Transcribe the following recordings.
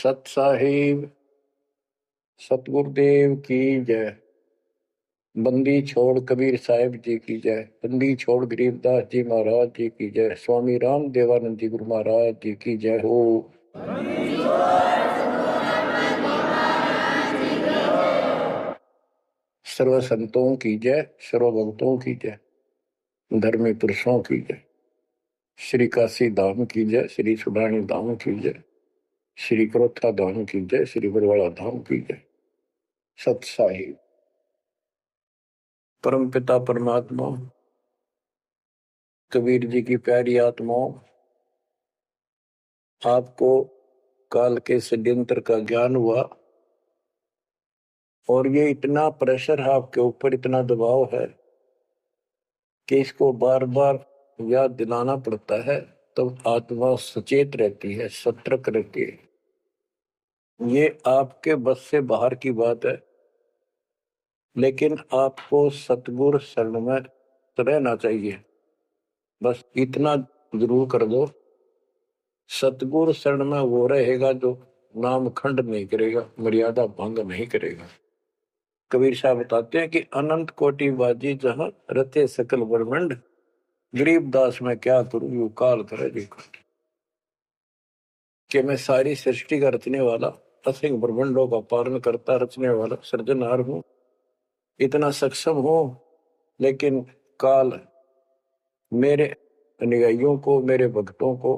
सत साहिब सतगुरुदेव की जय। बंदी छोड़ कबीर साहिब जी की जय। बंदी छोड़ गरीबदास जी महाराज जी की जय। स्वामी राम देवानंद जी गुरु महाराज जी की जय हो। सर्व संतों की जय, सर्व भक्तों की जय, धर्मी पुरुषों की जय। श्री काशी धाम की जय, श्री सुब्राणी धाम की जय, श्री क्रोथा धाम की जय, श्री बरवाड़ा धाम की जय। सत साहिब परम पिता परमात्मा कबीर जी की प्यारी आत्माओं, आपको काल के षड्यंत्र का ज्ञान हुआ और ये इतना प्रेशर है आपके ऊपर, इतना दबाव है कि इसको बार बार याद दिलाना पड़ता है, तब तो आत्मा सचेत रहती है, सतर्क रहती है। ये आपके बस से बाहर की बात है, लेकिन आपको सतगुरु शरण में रहना चाहिए। बस इतना जरूर कर दो, सतगुरु शरण में वो रहेगा जो नाम खंड नहीं करेगा, मर्यादा भंग नहीं करेगा। कबीर साहब बताते हैं कि अनंत कोटि बाजी जहां रते सकल ब्रह्मंड, गरीबदास में क्या करूं यू काल करे देखो। कि मैं सारी सृष्टि का रचने वाला, असंख्य ब्रह्मंडों का पालन करता रचने वाला सृजनहार हूं, इतना सक्षम हूं, लेकिन काल मेरे अनुयायियों को, मेरे भक्तों को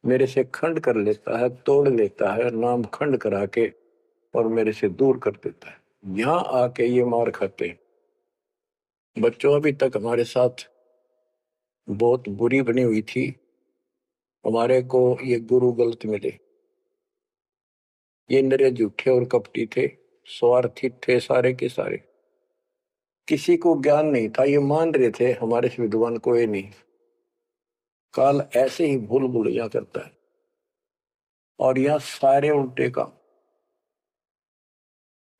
मेरे से खंड कर लेता है, तोड़ लेता है, नाम खंड करा के और मेरे से दूर कर देता है। यहां आके ये मार खाते हैं। बच्चों अभी तक हमारे साथ बहुत बुरी बनी हुई थी, हमारे को ये गुरु गलत मिले। ये नरे झूठे और कपटी थे, स्वार्थी थे सारे के सारे। किसी को ज्ञान नहीं था, ये मान रहे थे हमारे से विद्वान कोई नहीं। काल ऐसे ही भूल भुलैया करता है और यह सारे उल्टे काम।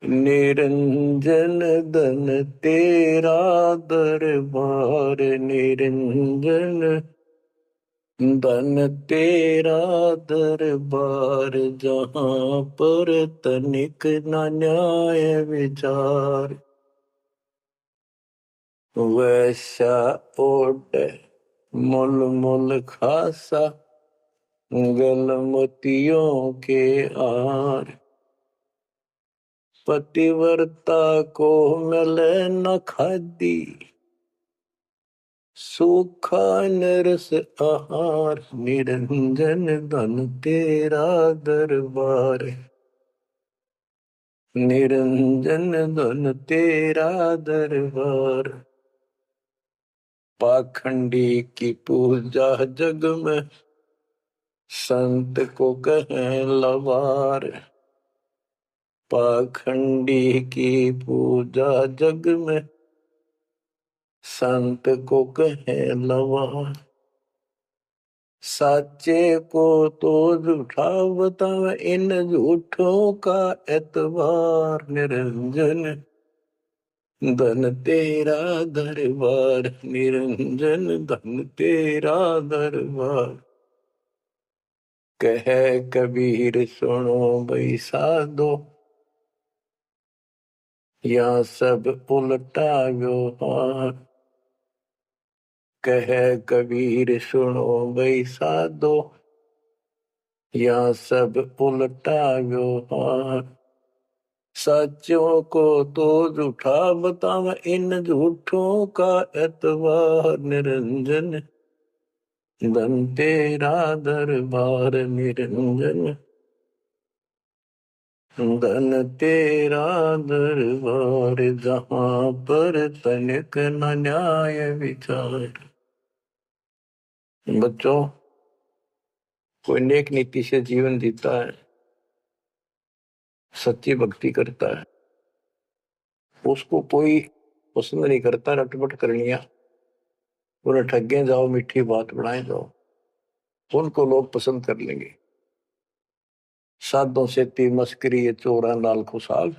निरंजन धन तेरा दरबार, निरंजन धन तेरा दरबार, जहां पर तनिक न न्याय विचार। वैसा ओट मुल मुल खासा, गल मोतियों के आर। पतिव्रता को मिले न खादी, सूखा नरस आहार। निरंजन धन तेरा दरबार, निरंजन धन तेरा दरबार। पाखंडी की पूजा जग में, संत को कहें लवार। पाखंडी की पूजा जग में, संत को कहें लवार। साचे को तो झूठा बतावे, इन झूठों का एतबार। निरंजन धन तेरा दरबार, निरंजन धन तेरा दरबार। कह कबीर सुनो भाई साधो, या सब उल्टा व्यवहार। कह कबीर सुनो भाई साधो, या सब उल्टा व्यवहार। सच्चों को तो झूठा बतावे, इन झूठों का एतबार। निरंजन धन तेरा दरबार, निरंजन धन तेरा दरबार, जहां पर तनिक न न्याय विचार। बच्चों, कोई नेक नीति से जीवन जीता है, सच्ची भक्ति करता है, उसको कोई पसंद नहीं करता रटपट करनिया। उन्हें ठगे जाओ, मीठी बात बनाए जाओ, उनको लोग पसंद कर लेंगे। साधों से ती मस्करी, चोरा नाल खुशाल।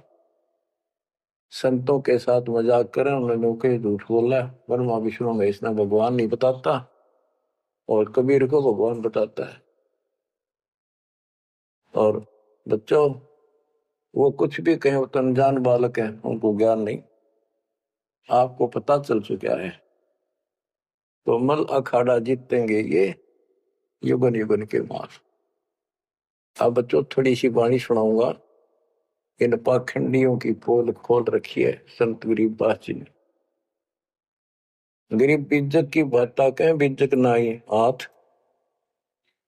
संतों के साथ मजाक करें, उन्होंने के झूठ बोला। ब्रह्मा विष्णु महेश ने भगवान नहीं बताता और कबीर को भगवान बताता है। और बच्चों, वो कुछ भी कहें, वो तो अनजान बालक है, उनको ज्ञान नहीं। आपको पता चल चुका है। तो मल अखाड़ा जीतेंगे ये युगन युगन के मार। अब बच्चों थोड़ी सी वाणी सुनाऊंगा। इन पाखंडियों की पोल खोल रखी है संत गरीबदास जी ने। गरीब बीजक की बाता कहें, बीजक नाई हाथ,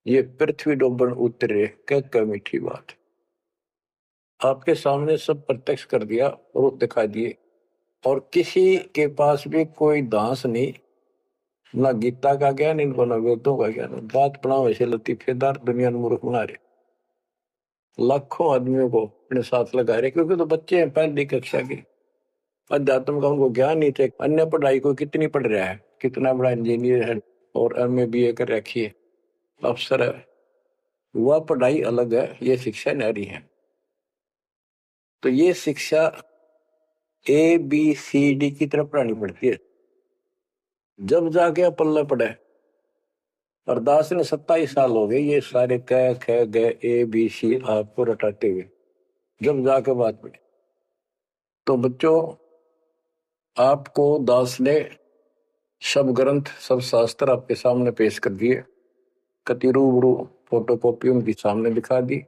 ये पृथ्वी डोबन उतरे कह मीठी बात। आपके सामने सब प्रत्यक्ष कर दिया और दिखा दिए, और किसी के पास भी कोई दांस नहीं, ना गीता का ज्ञान इनको, ना वेदों का ज्ञान। बात बनाओ ऐसे लतीफेदार, दुनिया में मूर्ख बना रहे, लाखों आदमियों को अपने साथ लगा रहे, क्योंकि तो बच्चे हैं पहली कक्षा के, अध्यात्म का उनको ज्ञान नहीं थे। अन्य पढ़ाई को कितनी पढ़ रहा है, कितना बड़ा इंजीनियर है और एमए बीए कर रखी है, अफसर है, वह पढ़ाई अलग है, ये शिक्षा न्यारी है। तो ये शिक्षा ABCD की तरफ पढ़ानी पड़ती है, जब जाके पल्ले पड़े। और दास ने 27 साल हो गए ये सारे क ख ग ABC आपको रटाते हुए, जब जाके बात पड़ी। तो बच्चों, आपको दास ने सब ग्रंथ सब शास्त्र आपके सामने पेश कर दिए, कति रूबरू फोटोकॉपी उनके सामने दिखा दी,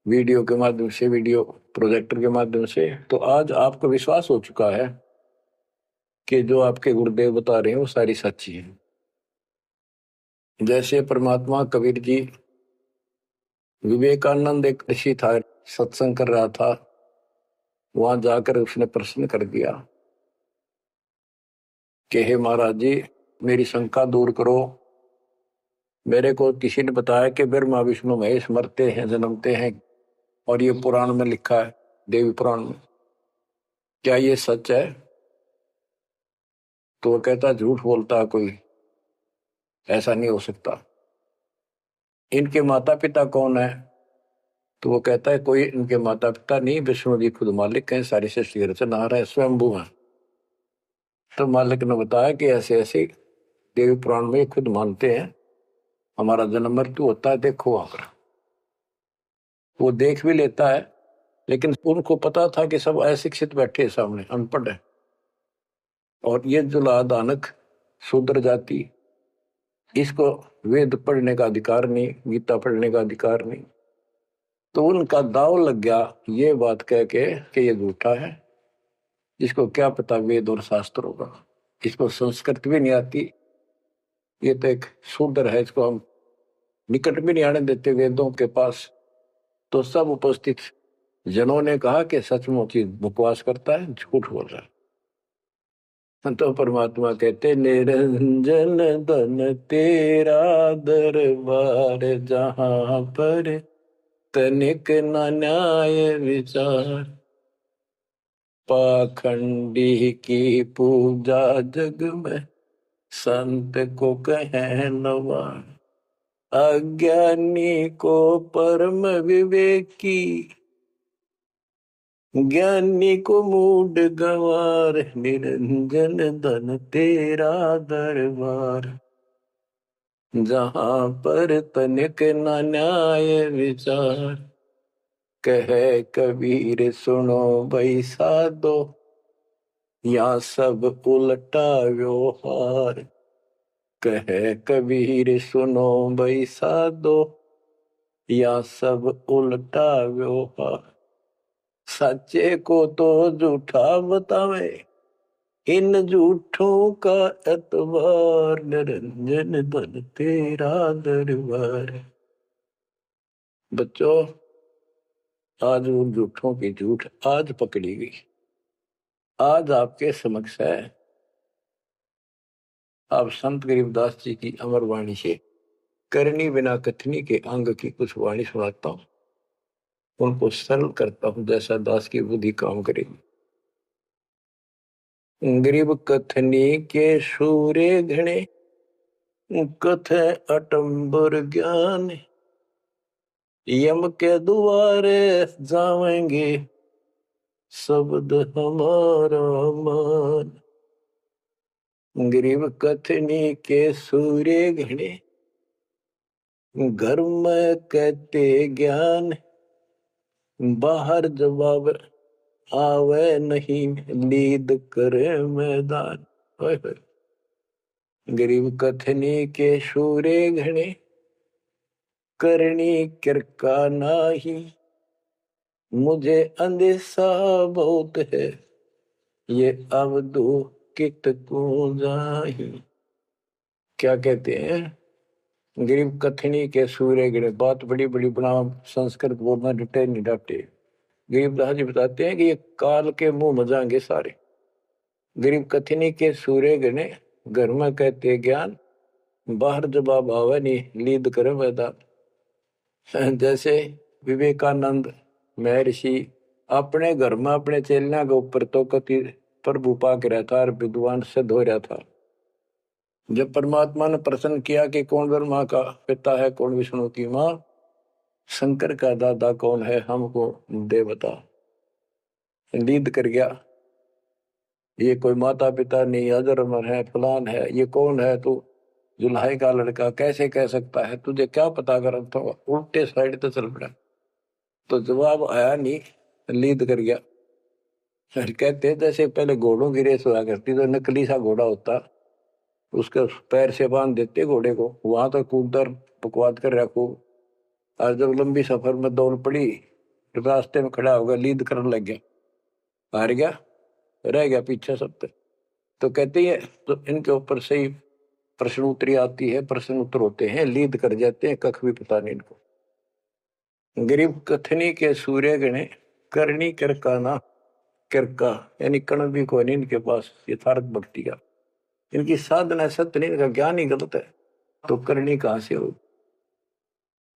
वीडियो के माध्यम से, वीडियो प्रोजेक्टर के माध्यम से। तो आज आपको विश्वास हो चुका है कि जो आपके गुरुदेव बता रहे हैं वो सारी सच्ची है। जैसे परमात्मा कबीर जी, विवेकानंद एक ऋषि था, सत्संग कर रहा था, वहां जाकर उसने प्रश्न कर दिया कि हे महाराज जी, मेरी शंका दूर करो। मेरे को किसी ने बताया कि ब्रह्मा विष्णु महेश मरते हैं जन्मते हैं, और ये पुराण में लिखा है, देवी पुराण में, क्या ये सच है? तो वो कहता झूठ बोलता कोई, ऐसा नहीं हो सकता। इनके माता पिता कौन है? तो वो कहता है कोई इनके माता पिता नहीं, विष्णु जी खुद मालिक हैं, सारी सृष्टि रचनहार है, स्वयंभू है। तो मालिक ने बताया कि ऐसे ऐसे देवी पुराण में खुद मानते हैं हमारा जन्म मृत्यु होता है, देखो आकर। वो देख भी लेता है, लेकिन उनको पता था कि सब अशिक्षित बैठे सामने, अनपढ़ है, और ये जो लादानक शूद्र जाति, इसको वेद पढ़ने का अधिकार नहीं, गीता पढ़ने का अधिकार नहीं। तो उनका दाव लग गया ये बात कह के कि ये झूठा है, इसको क्या पता वेद और शास्त्र होगा, इसको संस्कृत भी नहीं आती, ये तो एक शूद्र है, इसको हम निकट भी नहीं आने देते वेदों के पास। तो सब उपस्थित जनों ने कहा कि सचमुच ही बकवास करता है, झूठ बोल रहा है। तो परमात्मा कहते निरंजन धन तेरा दरबार, जहां पर तनिक न न्याय विचार, पाखंडी की पूजा जग में संत को कहे नवार, अज्ञानी को परम विवेकी, ज्ञानी को मूड गवार, निरंजन धन तेरा दरबार, जहां पर तनिक न न्याय विचार, कहे कबीर सुनो भाई साधो, या सब उल्टा व्यवहार, कहे कबीर सुनो भाई साधो, या सब उल्टा व्यवहार, सच्चे को तो झूठा बतावे, इन झूठों का एतबार, निरंजन धन तेरा दरबार। बच्चों, आज उन झूठों की झूठ आज पकड़ी गई, आज आपके समक्ष है। अब संत गरीबदास जी की अमर वाणी से करनी बिना कथनी के अंग की कुछ वाणी सुनाता हूं, उनको सरल करता हूं जैसा दास की बुद्धि काम करेगी। गरीब कथनी के सूर्य घने, कथे अटंबर ज्ञान, यम के द्वारे जावेंगे शब्द हमारा मान। गरीब कथनी के सूर्य घने, घर में कहते ज्ञान, बाहर जवाब आवे नहीं, लीद करे मैदान। ओए होए। गरीब कथनी के शूरे घने, करनी किरका नाही। मुझे अंदेशा बहुत है, ये अवधू कित को जाही। क्या कहते हैं? गरीब कथनी के सूर्य गिरे, बात बड़ी बड़ी बना, संस्कृत बोलना डटे नहीं डाटे। गरीबदास जी बताते हैं कि ये काल के मुंह मजाएंगे सारे। गरीब कथनी के सूर्य गिने, घर में कहते ज्ञान, बाहर जवाब आवे नहीं, लीद करे मैदान। जैसे विवेकानंद महर्षि अपने घर में अपने चेलिया के ऊपर तो कति प्रभु पाक रहता और विद्वान सिद्ध हो रहा था। जब परमात्मा ने प्रश्न किया कि कौन ब्रह्मा का पिता है, कौन विष्णु की माँ, शंकर का दादा कौन है, हमको दे बता। लीद कर गया, ये कोई माता पिता नहीं, अजरमर है, फलान है, ये कौन है तू, जुल्हाई का लड़का कैसे कह सकता है, तुझे क्या पता कर। तो उल्टे साइड तो चल पड़ा, तो जवाब आया नहीं, लीद कर गया। फिर कहते जैसे पहले घोड़ों की रेस हुआ करती, तो नकली सा घोड़ा होता, उसके पैर से बांध देते घोड़े को, वहां तक कूदर बकवाद कर रखो। और जब लंबी सफर में दौड़ पड़ी, रास्ते में खड़ा होगा, लीद करने लग गया, हार गया, रह गया पीछे सब पे। तो कहते हैं तो इनके ऊपर से ही प्रश्न उत्तरी आती है, प्रश्न उत्तर होते हैं, लीद कर जाते हैं, कख भी पता नहीं इनको। गरीब कथनी के सूर्य गणे, करनी किरका ना। किरका यानी कण भी कोई नहीं इनके पास यथार्थ भक्ति का, इनकी साधना सत्य नहीं, इनका ज्ञान ही गलत है, तो करनी कहां से हो।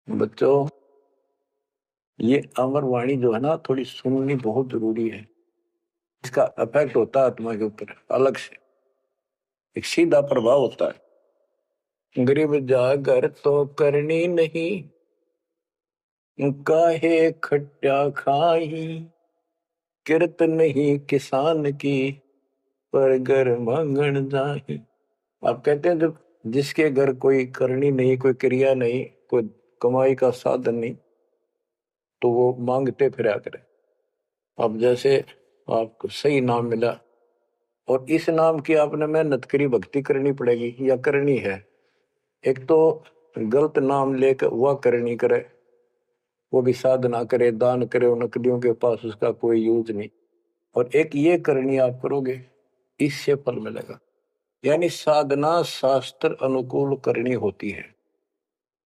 बच्चों, ये अमर वाणी जो है ना, थोड़ी सुननी बहुत जरूरी है। इसका इफेक्ट होता है आत्मा के ऊपर अलग से, एक सीधा प्रभाव होता है। गरीब जागर तो करनी नहीं, काहे खट्टा खाई। किरत नहीं किसान की, पर घर मांगण जाही। आप कहते हैं जब जिसके घर कोई करनी नहीं, कोई क्रिया नहीं, कोई कमाई का साधन नहीं, तो वो मांगते फिरा करे। अब जैसे आपको सही नाम मिला और इस नाम की आपने मेहनत करी, भक्ति करनी पड़ेगी या करनी है। एक तो गलत नाम लेकर वह करनी करे, वो भी साधना करे, दान करे, उन नकलियों के पास उसका कोई यूज नहीं। और एक ये करनी आप करोगे, इससे फल मिलेगा। यानी साधना शास्त्र अनुकूल करनी होती है।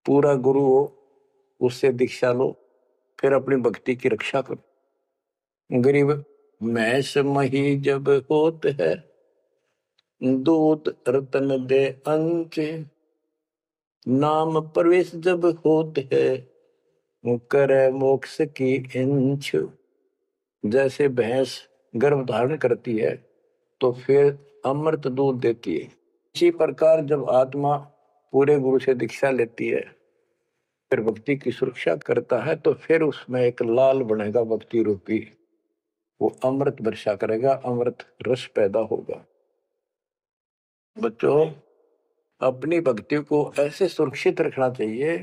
पूरा गुरु हो, उससे दीक्षा लो, फिर अपनी भक्ति की रक्षा करो। गरीब मैस मही जब होत है, दूत रतन दे अंच। नाम प्रवेश जब होत है, करे मोक्ष की इंच। जैसे भैंस गर्भ धारण करती है तो फिर अमृत दूध देती है, इसी प्रकार जब आत्मा पूरे गुरु से दीक्षा लेती है, फिर भक्ति की सुरक्षा करता है, तो फिर उसमें एक लाल बनेगा भक्ति रूपी, वो अमृत वर्षा करेगा, अमृत रस पैदा होगा। बच्चों, अपनी भक्ति को ऐसे सुरक्षित रखना चाहिए।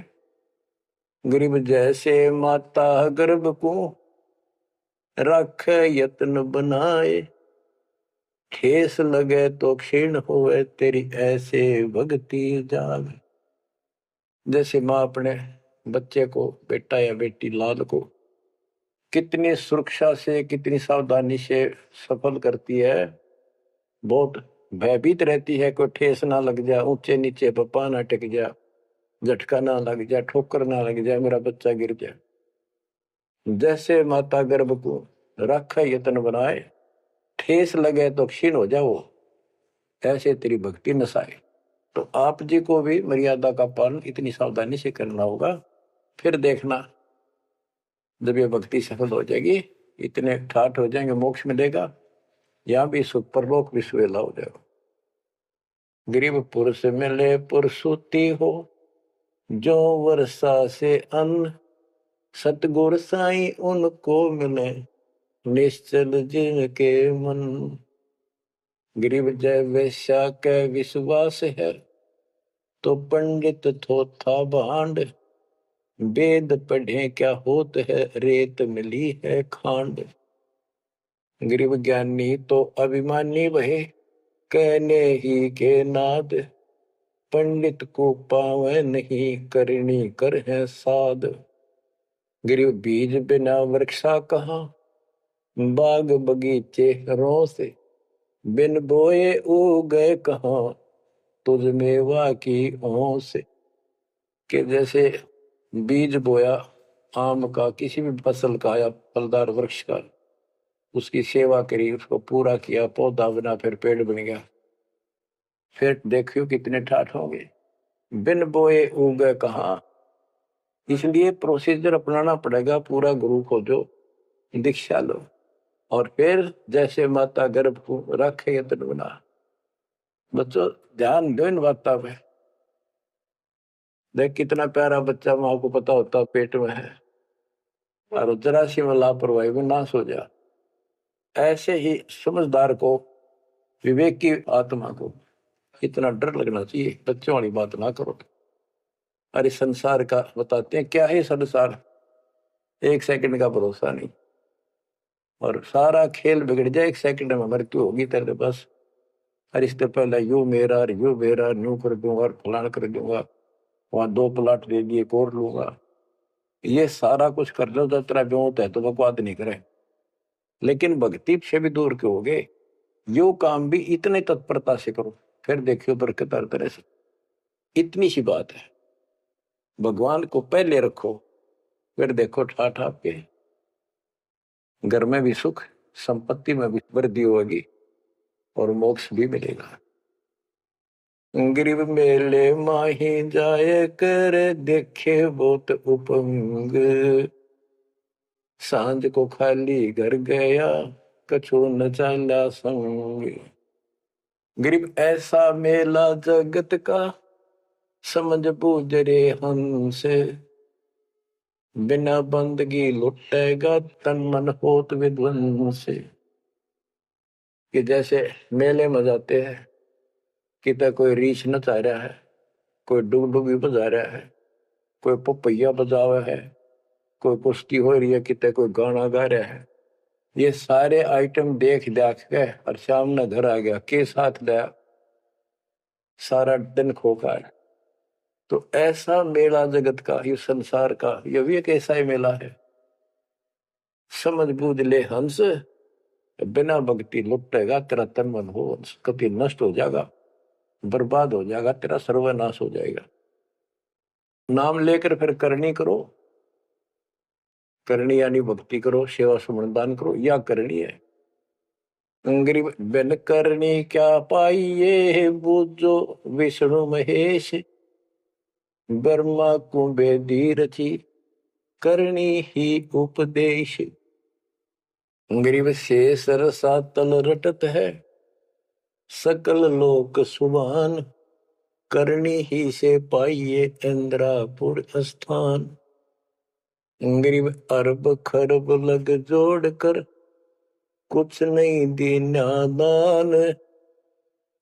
गरीब जैसे माता गर्भ को रख यत्न बनाए, ठेस लगे तो क्षीण होए, तेरी ऐसे भक्ति जाग। जैसे माँ अपने बच्चे को, बेटा या बेटी लाल को कितनी सुरक्षा से, कितनी सावधानी से सफल करती है, बहुत भयभीत रहती है, कोई ठेस ना लग जाए, ऊंचे नीचे पप्पा ना टिक जाए, झटका ना लग जाए, ठोकर ना लग जाए, मेरा बच्चा गिर जाए। जैसे माता गर्भ को रख यत्न बनाए, ठेस लगे तो क्षीण हो जाओ, ऐसे तेरी भक्ति नसाए। तो आप जी को भी मर्यादा का पालन इतनी सावधानी से करना होगा। फिर देखना, जब ये भक्ति सफल हो जाएगी, इतने ठाठ हो जाएंगे, मोक्ष मिलेगा, यहाँ भी सुख, परलोक भी सुहेला हो जाएगा। गरीब पुरुष मिले पुरसुती हो, जो वर्षा से अन्न। सतगुर साई उनको मिले, निश्चल जिनके मन। गरीब जय वैश्या के विश्वास है, तो पंडित थोथा भांड। वेद पढ़े क्या होत है, रेत मिली है खांड। गरीब ज्ञानी तो अभिमानी वहे, कहने ही के नाद। पंडित को पावे नहीं, करनी कर है साध। गरीब बीज बिना वृक्षा कहाँ, बाग बगीचे रो से। बिन बोए उगे कहाँ, तुझ मेवा की ओं से। कि जैसे बीज बोया आम का, किसी भी फसल का या फलदार वृक्ष का, उसकी सेवा करी, उसको पूरा किया, पौधा बना, फिर पेड़ बन गया, फिर देखियो कितने ठाठ होंगे। बिन बोए उगे कहाँ, इसलिए प्रोसीजर अपनाना पड़ेगा। पूरा गुरु खोजो, दीक्षा लो, और फिर जैसे माता गर्भ को रखे यतन बना। बच्चों ध्यान दो इन बातों पे। देख कितना प्यारा बच्चा, माँ को पता होता पेट में है, और जरा सी में लापरवाही में नाश हो जा। ऐसे ही समझदार को, विवेक की आत्मा को इतना डर लगना चाहिए, बच्चों वाली बात ना करो। अरे संसार का बताते हैं क्या है संसार, एक सेकंड का भरोसा नहीं, और सारा खेल बिगड़ जाए, एक सेकंड में मृत्यु होगी तेरे पास। अरे इससे पहले यू मेरा न्यू कर दूंगा, फलान कर दूंगा, वहां 2 प्लाट दे दिए, एक और लूंगा। ये सारा कुछ कर लो जब तेरा ब्योत है तो बकवाद नहीं करे, लेकिन भक्ति से भी दूर क्यों हो गए। यो काम भी इतने तत्परता से करो, फिर देखियो बरकत हर तरह से। इतनी सी बात है, भगवान को पहले रखो, फिर देखो ठाठ आपके घर में भी सुख, संपत्ति में भी वृद्धि होगी, और मोक्ष भी मिलेगा। गरीब मेले माही जाए कर, देखे बहुत उपंग। सांझ को खाली घर गया, कछु न चाला संग। गरीब ऐसा मेला जगत का, समझ बूझ रे हंस। बिना बंदगी लुटेगा, तन मन होत विध्वंस। कि जैसे मेले में जाते हैं, कितना कोई रीछ नचा रहा है, कोई डुगडुगी बजा रहा है, कोई पपैया बजा हुआ है, कोई कुश्ती हो रही है, कितने कोई गाना गा रहा है। ये सारे आइटम देख देख के और सामने घर आ गया, के साथ गया, सारा दिन खोखा है। तो ऐसा मेला जगत का, ये संसार का, ये भी एक ऐसा ही मेला है। समझ बूझ ले हंस, बिना भक्ति लुटेगा तेरा तन मन हो, कभी नष्ट हो जाएगा, बर्बाद हो जाएगा, तेरा सर्वनाश हो जाएगा। नाम लेकर फिर करनी करो, करनी यानी भक्ति करो, सेवा सुमन दान करो, या करनी है। गरीब बिन करनी क्या पाइये, बूझो विष्णु महेश। ब्रह्मा कुंभे रची, करनी ही उपदेश। गरीब शेष रसा तल रटत है, सकल लोक सुभान। करनी ही से पाइये इंद्रापुर स्थान। गरीब अरब खरब लग जोड़ कर, कुछ नहीं दीना दान।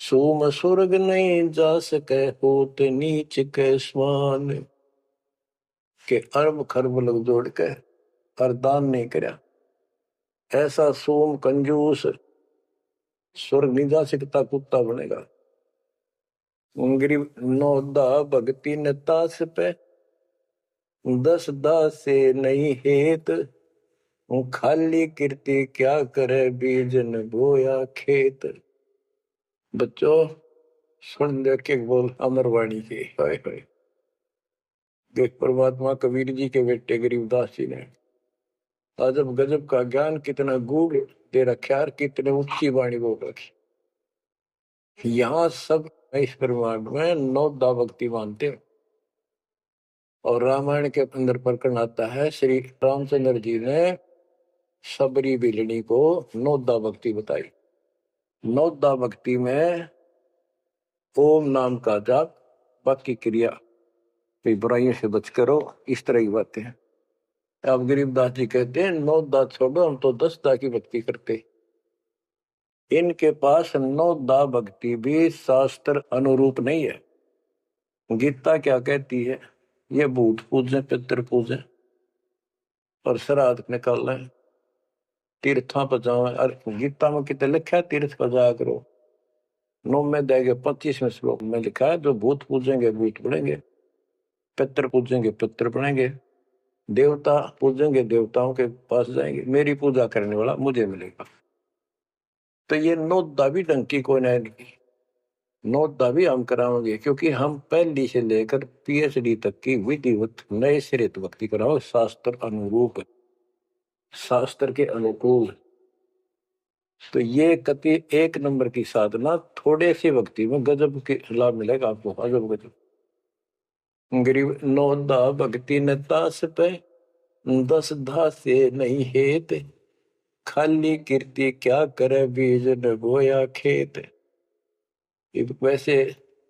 सोम स्वर्ग नहीं जा सके, होत नीच के समान। के अरब खरब लग जोड़ के और दान नहीं करया, ऐसा सोम कंजूस स्वर्ग नहीं जा सकता, कुत्ता बनेगा। गरीब नौदा भक्ति न तास पे, 10 दास से नहीं हेत। खाली कीर्ति क्या करे, बीजन बोया खेत। बच्चों सुन दे के बोल अमरवाणी के, हाय हाय। देख परमात्मा कबीर जी के बेटे गरीबदास जी ने अजब गजब का ज्ञान कितना गूढ़ दे रखा, कितने ऊंची वाणी बोल रखी। यहाँ सब इस ब्रह्मांड में 9 दा भक्ति मानते हैं, और रामायण के अंदर प्रकरण आता है, श्री रामचंद्र जी ने सबरी बिलनी को 9 दा भक्ति बताई। 9 दा भक्ति में ओम नाम का जाप, बाकी क्रिया, बुराइयों से बच करो, इस तरह की बातें हैं। अब गरीबदास जी कहते हैं 9 दा छोड़ो, हम तो 10 दा की भक्ति करते। इनके पास 9 दा भक्ति भी शास्त्र अनुरूप नहीं है। गीता क्या कहती है, ये भूत पूजे पितर पूजे और श्राद्ध निकाल लें, तीर्था पर जाओ। और गीता में कितने लिखा है तीर्थ पर जाया करो। 9 में देगे 25वें श्लोक में लिखा है जो भूत पूजेंगे भूत बनेंगे, पितर पूजेंगे पितर बनेंगे, देवता पूजेंगे देवताओं के पास जाएंगे, मेरी पूजा करने वाला मुझे मिलेगा। तो ये नोदा भी डंकी कोई नहीं, नोदा भी हम कराओगे क्योंकि हम पहली से लेकर पीएचडी तक की विधिवत नए सिरे भक्ति कराओ, शास्त्र अनुरूप, शास्त्र के अनुकूल। तो ये कति 1 नंबर की साधना, थोड़े सी भक्ति में गजब के लाभ मिलेगा आपको, अजब गजब। गरीब नोदा भक्ति न तास पे 10 धासे नहीं हेत, खाली कीर्ति क्या करे बीज न बोया खेत। वैसे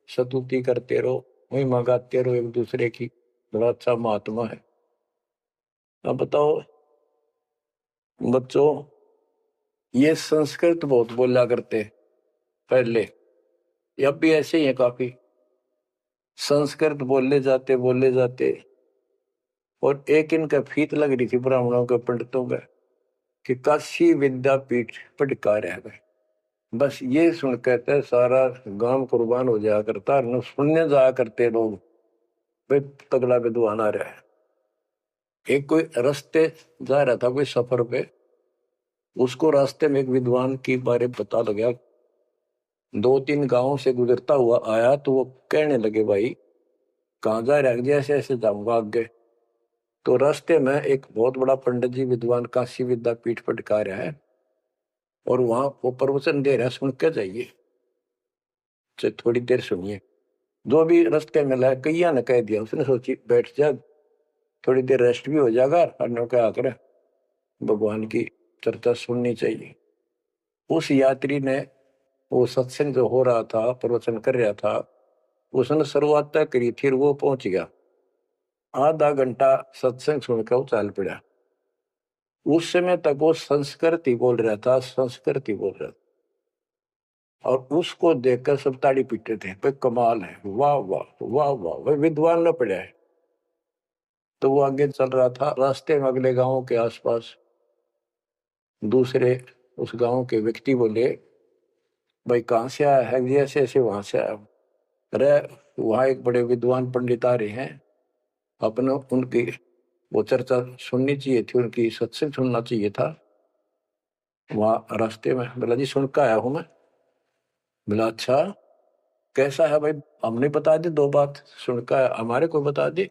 स्तुति करते रहो, वही मंगाते रहो एक दूसरे की, बड़ा अच्छा महात्मा है। अब बताओ बच्चों, ये संस्कृत बहुत बोला करते पहले, अब भी ऐसे ही है काफी, संस्कृत बोले जाते। और एक इनका फीत लग रही थी ब्राह्मणों के पंडितों का कि काशी विद्यापीठ पटका रह गए। बस ये सुन कहते सारा गांव कुर्बान हो जाया करता, न सुनने जाया करते लोग, भाई तगड़ा विद्वान आ रहा है। एक कोई रास्ते जा रहा था कोई सफर पे, उसको रास्ते में एक विद्वान के बारे में पता लगा, 2-3 गांवों से गुजरता हुआ आया, तो वो कहने लगे भाई कहाँ जा रहा है, जैसे ऐसे जाऊंगा आगे। तो रास्ते में एक बहुत बड़ा पंडित जी विद्वान काशी विद्यापीठ पटका रहा है और वहां वो प्रवचन दे रहा है, सुन के जाइए, थोड़ी देर सुनिए। जो भी रास्ते में लाया कैया ने कह दिया, उसने सोची बैठ जा, थोड़ी देर रेस्ट भी हो जाएगा और क्या करे, भगवान की चर्चा सुननी चाहिए। उस यात्री ने वो सत्संग जो हो रहा था, प्रवचन कर रहा था, उसने शुरुआत तक करी थी, वो पहुंच गया। आधा घंटा सत्संग सुनकर वो चल पड़ा। उस समय तक वो संस्कृत ही बोल रहा था, संस्कृत ही बोल रहा था। और उसको देखकर सब ताड़ी पीटते थे, भाई कमाल है, वाह वाह वाह वाह, भाई विद्वान न पड़ा है। तो वो आगे चल रहा था, रास्ते में अगले गांव के आसपास दूसरे उस गांव के व्यक्ति बोले भाई कहाँ से आया है, ऐसे ऐसे वहां से आया। अरे वहां एक बड़े विद्वान पंडित आ रहे हैं, अपने उनकी वो चर्चा सुननी चाहिए थी, उनकी सत्संग सुनना चाहिए था। वहां रास्ते में बोला जी सुन के आया हूं मैं। बोला अच्छा कैसा है भाई, हमने बता दी 2 बात, सुन के आया, हमारे को बता दी।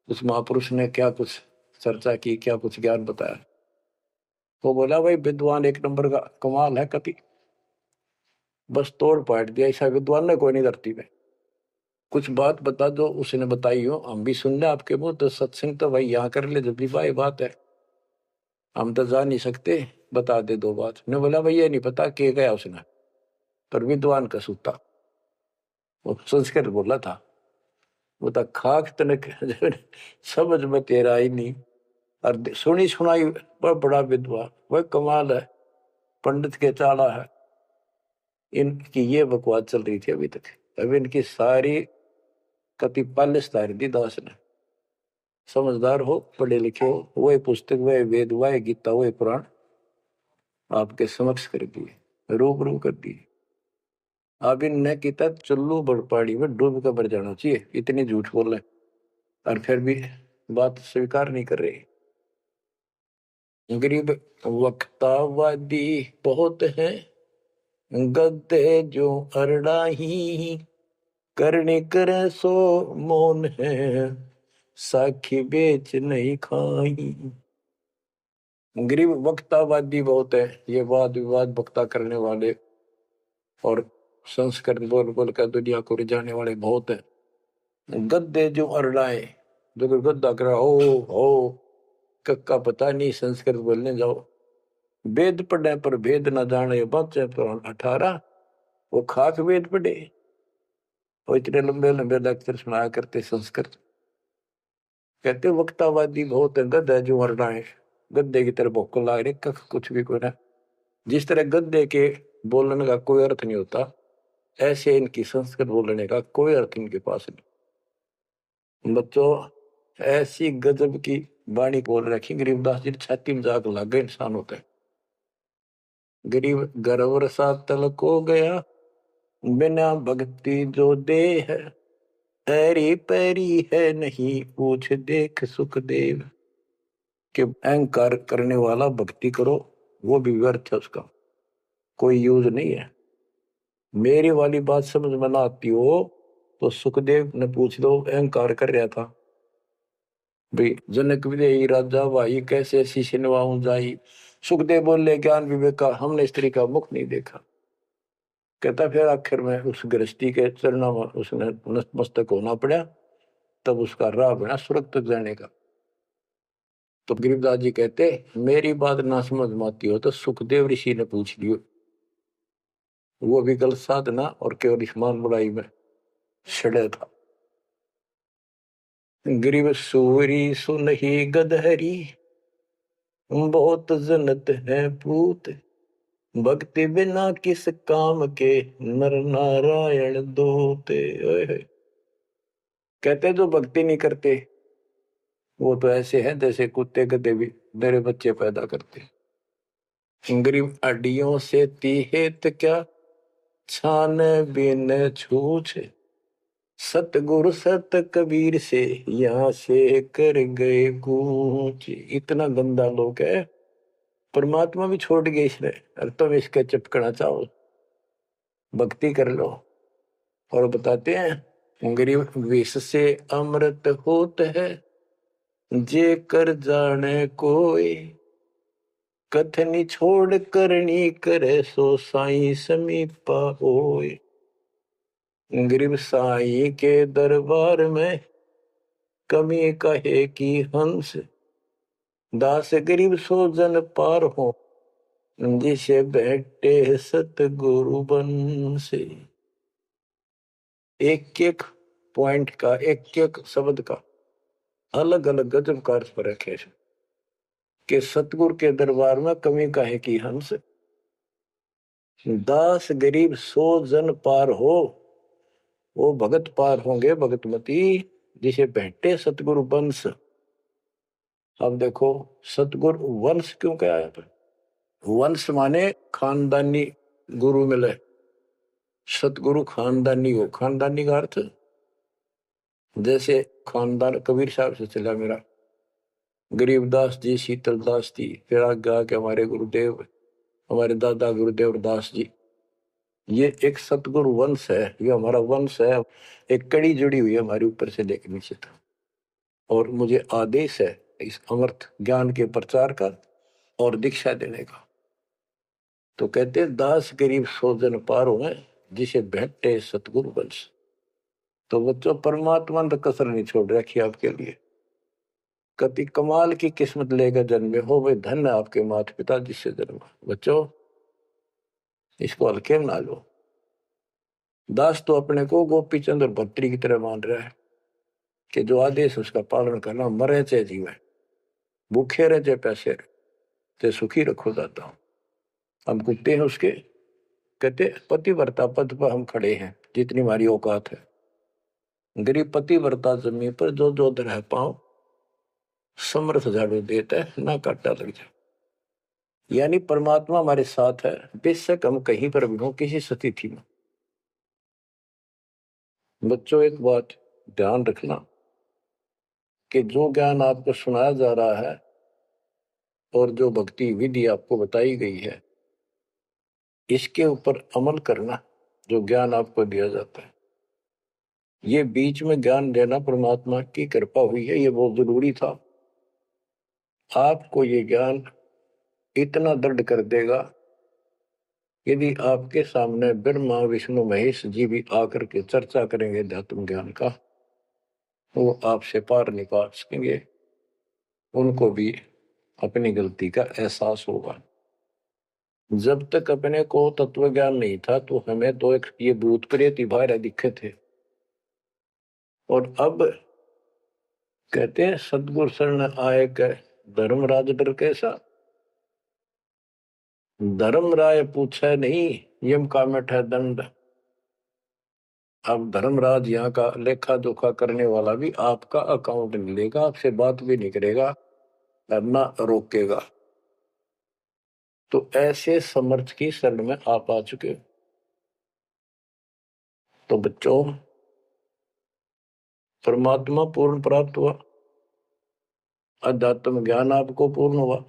उस महापुरुष ने क्या कुछ चर्चा की, क्या कुछ ज्ञान बताया। वो बोला भाई विद्वान 1 नंबर का, कमाल है कति, बस तोड़ पाट दिया, ऐसा विद्वान ने कोई नहीं धरती में। कुछ बात बता दो, उसने बताई हो, हम भी सुन ले आपके मुंह, तो सत्संग तो भाई यहाँ कर ले जब भी भाई बात है, हम तो जा नहीं सकते, बता दे 2 बात। ने बोला भाई ये नहीं पता के गया उसने, पर विद्वान का सूता, वो संस्कृत बोला था। वो तो खाक तनक समझ में तेरा ही नहीं, और सुनी सुनाई वह बड़ा विद्वान, वह कमाल है, पंडित के चाला है। इनकी ये बकवास चल रही थी अभी तक। अब इनकी सारी कति पालिश तारी दी दास ने। समझदार हो, पढ़े लिखे हो, वही पुस्तक, वही वेद, वही गीता, वही पुराण आपके समक्ष कर दिए, रूबरू कर दिए। अब इनने किता चुल्लू बड़पाड़ी में डूब कर मर जाना चाहिए, इतनी झूठ बोल रहे, और फिर भी बात स्वीकार नहीं कर रही। गरीब वक्तावादी बहुत हैं, गद्दे जो अरड़ाही, करने करे सो मौन है, साखी बेच नहीं खाई। गरीब वक्तावादी बहुत है, ये वाद विवाद वक्ता करने वाले और संस्कृत बोल बोल कर दुनिया को रिझाने वाले बहुत है। गद्दे जो अरड़ाए, जो गद्दा करा हो कक्का पता नहीं, संस्कृत बोलने जाओ, वेद पढ़े पर भेद न जाने, बच्चे पुराण 18, वो खाक वेद पढ़े, वो इतने लंबे लंबे लेक्चर सुनाया करते संस्कृत। कहते वक्तावादी बहुत है, गद्दा जो अरड़ाए, गद्दे की तरह भोक लाग रही, कख कुछ भी कोई ना। जिस तरह गद्दे के बोलने का कोई अर्थ नहीं होता, ऐसे इनकी संस्कृत बोलने का कोई अर्थ इनके पास नहीं। बच्चों, ऐसी गजब की वाणी बोल रखी गरीबदास जी ने, छाती में जाग लग गए इंसान होते हैं। गरीब गर्वर सा तलक हो गया, बिना भक्ति जो दे है, ऐरी पैरी है नहीं पूछ देख सुखदेव। कि अहंकार करने वाला भक्ति करो, वो भी व्यर्थ है, उसका कोई यूज नहीं है। मेरी वाली बात समझ में ना आती हो तो सुखदेव ने पूछ दो, अहंकार कर रहा था भाई, जनक विदेही राजा भाई कैसे शीश नवाऊं जाई। सुखदेव बोले, ज्ञान विवेक का हमने स्त्री का मुख नहीं देखा। कहता फिर आखिर में उस गृहस्थी के चरणों में उसने नतमस्तक होना पड़ा, तब उसका राह बना स्वर्ग तक जाने का। तो गरीबदास जी कहते, मेरी बात ना समझ में आती हो तो सुखदेव ऋषि ने पूछ लियो, वो भी गलत साधना और केवल ईमान बुराई में छड़े था। गरीब सूरी सुनही गदहरी, बहुत जनत है पूत, भक्ति बिना किस काम के, नर नारायण दूते। कहते जो भक्ति नहीं करते वो तो ऐसे हैं जैसे कुत्ते गधे भी मेरे बच्चे पैदा करते। गरीब अड्डियों से तीहेत क्या, छान बिन छूछ, सतगुरु सत कबीर से यहाँ से कर गए कूच। इतना गंदा लोग है, परमात्मा भी छोड़ गए इसने, और तुम इसके चिपकना चाहो, भक्ति कर लो। और बताते हैं, गरीब विष से अमृत होत है, जे कर जाने कोई, कथनी छोड़ करनी करे, सो साई समीपा होए। गरीब साई के दरबार में, कमी कहे की हंस, दास गरीब सो जन पार हो, जिसे बैठे सतगुरु बन से। एक एक पॉइंट का, एक एक शब्द का अलग अलग गजब का अर्थ पर रखे कि सतगुरु के दरबार में कमी काहे की हंस, दास गरीब सो जन पार हो, वो भगत पार होंगे भगतमती, जिसे भेंटे सतगुरु वंश। अब देखो, सतगुरु वंश क्यों कहा है? वंश माने खानदानी गुरु मिले, सतगुरु खानदानी हो। खानदानी का अर्थ जैसे खानदान कबीर साहब से चला मेरा, गरीबदास जी, शीतलदास जी, फिर आगे आके हमारे गुरुदेव, हमारे दादा गुरुदेव दास जी, ये एक सतगुरु वंश है, ये हमारा वंश है। एक कड़ी जुड़ी हुई है हमारे ऊपर से लेकर नीचे तक, और मुझे आदेश है इस अमृत ज्ञान के प्रचार का और दीक्षा देने का। तो कहते दास गरीब सो जन पार हुए, जिसे भेंटे सतगुरु वंश। तो बच्चों, परमात्मा ने कसर नहीं छोड़ रखी आपके लिए। कति कमाल की किस्मत लेकर जन्मे हो, वे धन्य आपके माता पिता जिससे जन्म। बच्चों, इसको हल्के में ना लो। दास तो अपने को गोपी चंद्र भट्टरी की तरह मान रहा है कि जो आदेश उसका पालन करना, मरे चाहे जीवे, भूखे रहे चाहे पैसे रहे, ते सुखी रखो दाता हूं। हम कुत्ते हैं उसके। कहते पतिव्रता पद पर हम खड़े हैं, जितनी हमारी औकात है। गरीब पतिव्रता जमीन पर जो जो रह पाओ, समर्थ झाड़ू देता है, ना काटा लग जाए। यानी परमात्मा हमारे साथ है, बेशक हम कहीं पर भी हो, किसी स्थिति में। बच्चों, एक बात ध्यान रखना कि जो ज्ञान आपको सुनाया जा रहा है और जो भक्ति विधि आपको बताई गई है, इसके ऊपर अमल करना, जो ज्ञान आपको दिया जाता है, ये बीच में ज्ञान देना परमात्मा की कृपा हुई है, ये बहुत जरूरी था। आपको ये ज्ञान इतना दृढ़ कर देगा, यदि आपके सामने ब्रह्मा विष्णु महेश जी भी आकर के चर्चा करेंगे अध्यात्म ज्ञान का, तो वो आपसे पार नहीं पा सकेंगे। उनको भी अपनी गलती का एहसास होगा। जब तक अपने को तत्व ज्ञान नहीं था तो हमें तो एक ये भूत प्रेत ही बाहर दिखे थे, और अब कहते हैं सतगुरु शरण आए के धर्मराज डर कैसा। धर्म राय पूछे नहीं, यम का मिठ है दंड। अब धर्मराज यहाँ का लेखा जोखा करने वाला भी आपका अकाउंट नहीं लेगा, आपसे बात भी नहीं करेगा और ना रोकेगा। तो ऐसे समर्थ की शरण में आप आ चुके हो। तो बच्चों, परमात्मा पूर्ण प्राप्त हुआ, अध्यात्म ज्ञान आपको पूर्ण हुआ,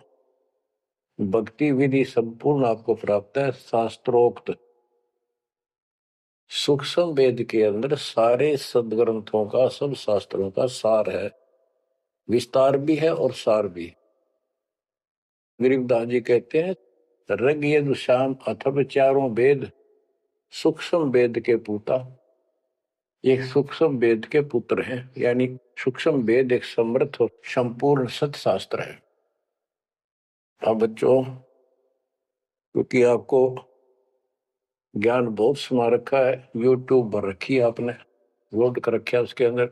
भक्ति विधि संपूर्ण आपको प्राप्त है। शास्त्रोक्त सूक्ष्म वेद के अंदर सारे सदग्रंथों का, सब शास्त्रों का सार है, विस्तार भी है और सार भी। गरीबदास जी कहते हैं, ऋग यजुः साम अथर्व चारों वेद सूक्ष्म वेद के पूता। एक सूक्ष्म वेद के पुत्र हैं, यानी सूक्ष्म वेद एक समृद्ध और संपूर्ण सत्शास्त्र है। अब बच्चों, क्योंकि आपको ज्ञान बहुत समा रखा है, यूट्यूब भर रखी है आपने, लोड कर रखा है, उसके अंदर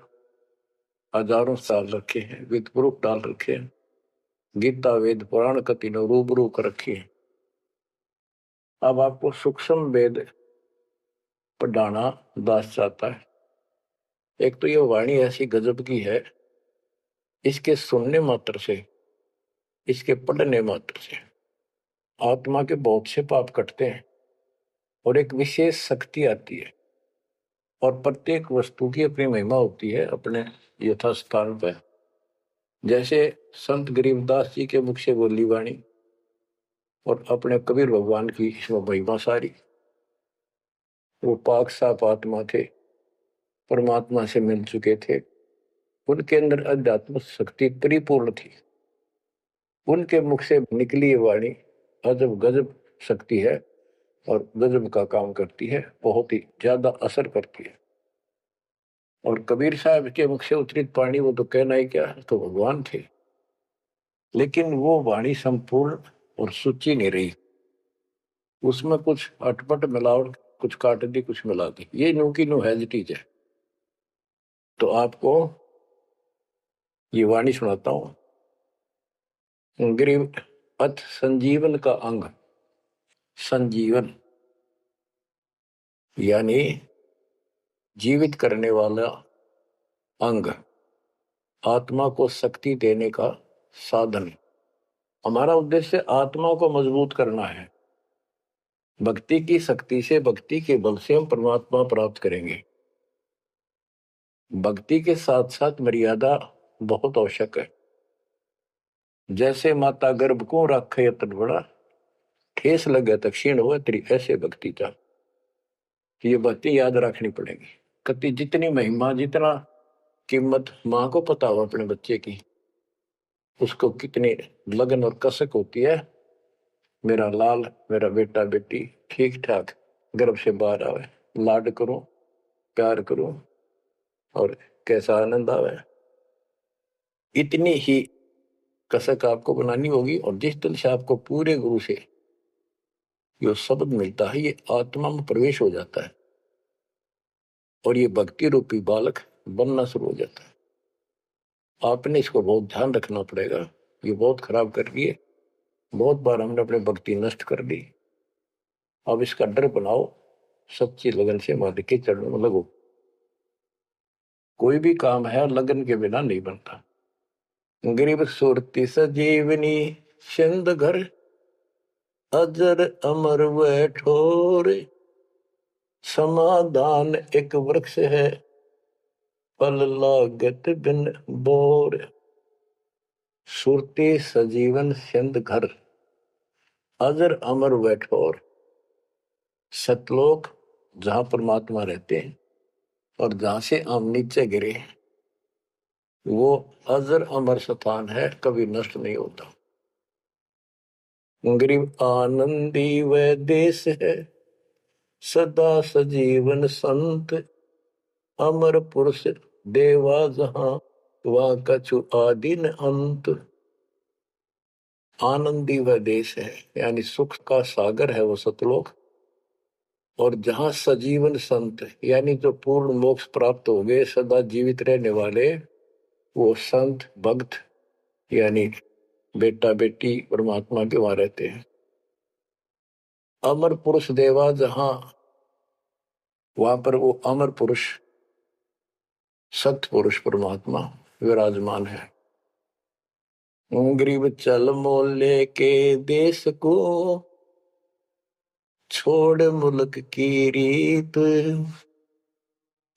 हजारों साल रखे हैं, विद प्रूफ डाल रखे हैं, गीता वेद पुराण का तीनों रूबरू कर रखी है। अब आपको सूक्ष्म वेद पढ़ाना दास चाहता है। एक तो ये वाणी ऐसी गजब की है, इसके सुनने मात्र से, इसके पढ़ने मात्र से आत्मा के बहुत से पाप कटते हैं और एक विशेष शक्ति आती है। और प्रत्येक वस्तु की अपनी महिमा होती है अपने यथास्थान पर। जैसे संत गरीबदास जी के मुख से बोली वाणी और अपने कबीर भगवान की महिमा सारी। वो पाक साफ आत्मा थे, परमात्मा से मिल चुके थे, उनके अंदर अध्यात्म शक्ति परिपूर्ण थी। उनके मुख से निकली वाणी अजब गजब शक्ति है और गजब का काम करती है, बहुत ही ज्यादा असर करती है। और कबीर साहब के मुख से उतरित वाणी, वो तो कहना ही क्या, तो भगवान थे। लेकिन वो वाणी संपूर्ण और सुची नहीं रही, उसमें कुछ अटपट मिलावट, कुछ काट दी, कुछ मिला दी, ये नो की नो हेजिटीज है। तो आपको ये वाणी सुनाता हूं। गरीब अथ संजीवन का अंग, संजीवन यानी जीवित करने वाला अंग, आत्मा को शक्ति देने का साधन। हमारा उद्देश्य आत्मा को मजबूत करना है। भक्ति की शक्ति से, भक्ति के बल से हम परमात्मा प्राप्त करेंगे। भक्ति के साथ साथ मर्यादा बहुत आवश्यक है। जैसे माता गर्भ को रखे यतन बड़ा, ठेस लगे तो क्षीण हो, तेरी ऐसे भक्ति चाह। ये बातें याद रखनी पड़ेगी। कति जितनी महिमा, जितना कीमत माँ को पता हो अपने बच्चे की, उसको कितनी लगन और कसक होती है, मेरा लाल, मेरा बेटा बेटी ठीक ठाक गर्भ से बाहर आवे, लाड करूं, प्यार करूं और कैसा आनंद आवे। इतनी ही कसक आपको बनानी होगी। और जिस दिन से आपको पूरे गुरु से जो शब्द मिलता है, ये आत्मा में प्रवेश हो जाता है और ये भक्ति रूपी बालक बनना शुरू हो जाता है। आपने इसको बहुत ध्यान रखना पड़ेगा। ये बहुत खराब कर रही है, बहुत बार हमने अपनी भक्ति नष्ट कर दी। अब इसका डर बनाओ, सच्ची लगन से मालिक के चरणों में लगो। कोई भी काम है लगन के बिना नहीं बनता। गरीब सुरती सजीवनी सिंध घर, अजर अमर व ठोर, समाधान एक वृक्ष है, फल लागत बिन बोर। सुरती सजीवन सिंध घर, अजर अमर व ठोर। सतलोक जहां परमात्मा रहते हैं और जहां से हम नीचे गिरे, वो अजर अमर स्थान है, कभी नष्ट नहीं होता। गरीब आनंदी व देश है, सदा सजीवन संत, अमर पुरुष देवा जहां, वह कछु आदि न अंत। आनंदी व देश है, यानी सुख का सागर है वो सतलोक। और जहां सजीवन संत, यानी जो पूर्ण मोक्ष प्राप्त हो गए, सदा जीवित रहने वाले, वो संत भक्त यानी बेटा बेटी परमात्मा के वहां रहते हैं। अमर पुरुष देवा जहां, वहां पर वो अमर पुरुष सत्य पुरुष परमात्मा विराजमान है। गरीब चल मोले के देश को, छोड़ मुल्क की रीत,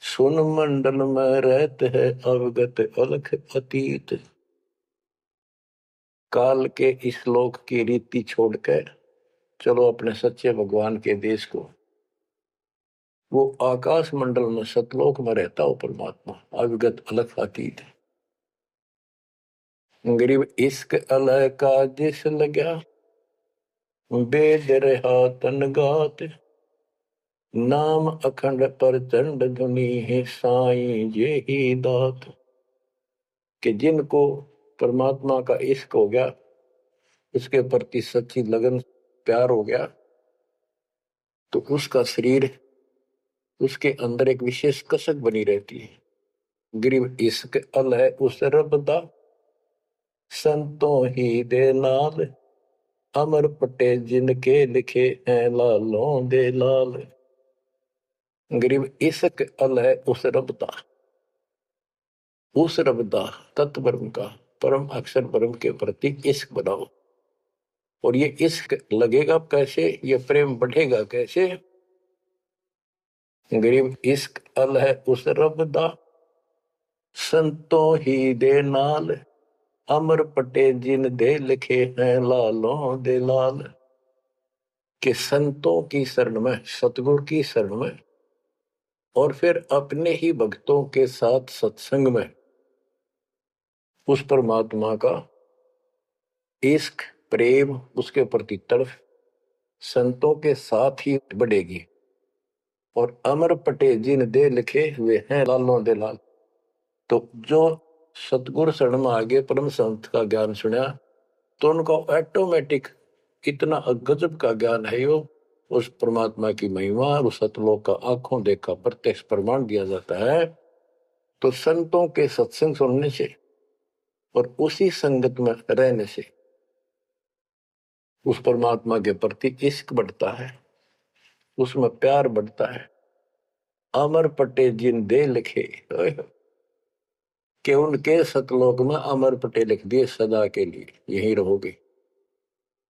सुन मंडल में रहत है अवगत अलख अतीत। काल के इस लोक की रीति छोड़कर चलो अपने सच्चे भगवान के देश को। वो आकाश मंडल में सतलोक में रहता हो परमात्मा, अविगत अलख अतीत। गरीब इश्क अलह का जिस लग्या, बेद रहा तन गात, नाम अखंड प्रचंड धुनी है साईं ये ही दात। कि जिनको परमात्मा का इश्क हो गया, उसके प्रति सच्ची लगन प्यार हो गया, तो उसका शरीर, उसके अंदर एक विशेष कसक बनी रहती है। गरीब इश्क अल है उस रब दा, संतों ही दे नाल, अमर पटे जिनके लिखे हैं लालों दे लाल। गरीब इश्क अल है उस रब दा, उस रब दा तत्व ब्रह्म का, परम अक्षर ब्रह्म के प्रति इश्क बनाओ। और ये इश्क लगेगा कैसे, ये प्रेम बढ़ेगा कैसे। गरीब इश्क अल है उस रब दा, संतों ही दे नाल, अमर पटे जिन दे लिखे हैं लालों दे लाल। के संतों की शरण में, सतगुरु की शरण में, और फिर अपने ही भक्तों के साथ सत्संग में उस परमात्मा का इश्क प्रेम, उसके प्रति तड़फ संतों के साथ ही बढ़ेगी। और अमर पटे जिन दे लिखे हुए हैं लालों दे लाल। तो जो सतगुरु शरण में आगे परम संत का ज्ञान सुना, तो उनको ऑटोमेटिक इतना गजब का ज्ञान है, वो उस परमात्मा की महिमा और उस सतलोक का आंखों देखा प्रत्यक्ष प्रमाण दिया जाता है। तो संतों के सत्संग सुनने से और उसी संगत में रहने से उस परमात्मा के प्रति इश्क बढ़ता है, उसमें प्यार बढ़ता है। अमर पटे जिन दे लिखे, कि उनके सतलोक में अमर पटे लिख दिए सदा के लिए, यहीं रहोगे।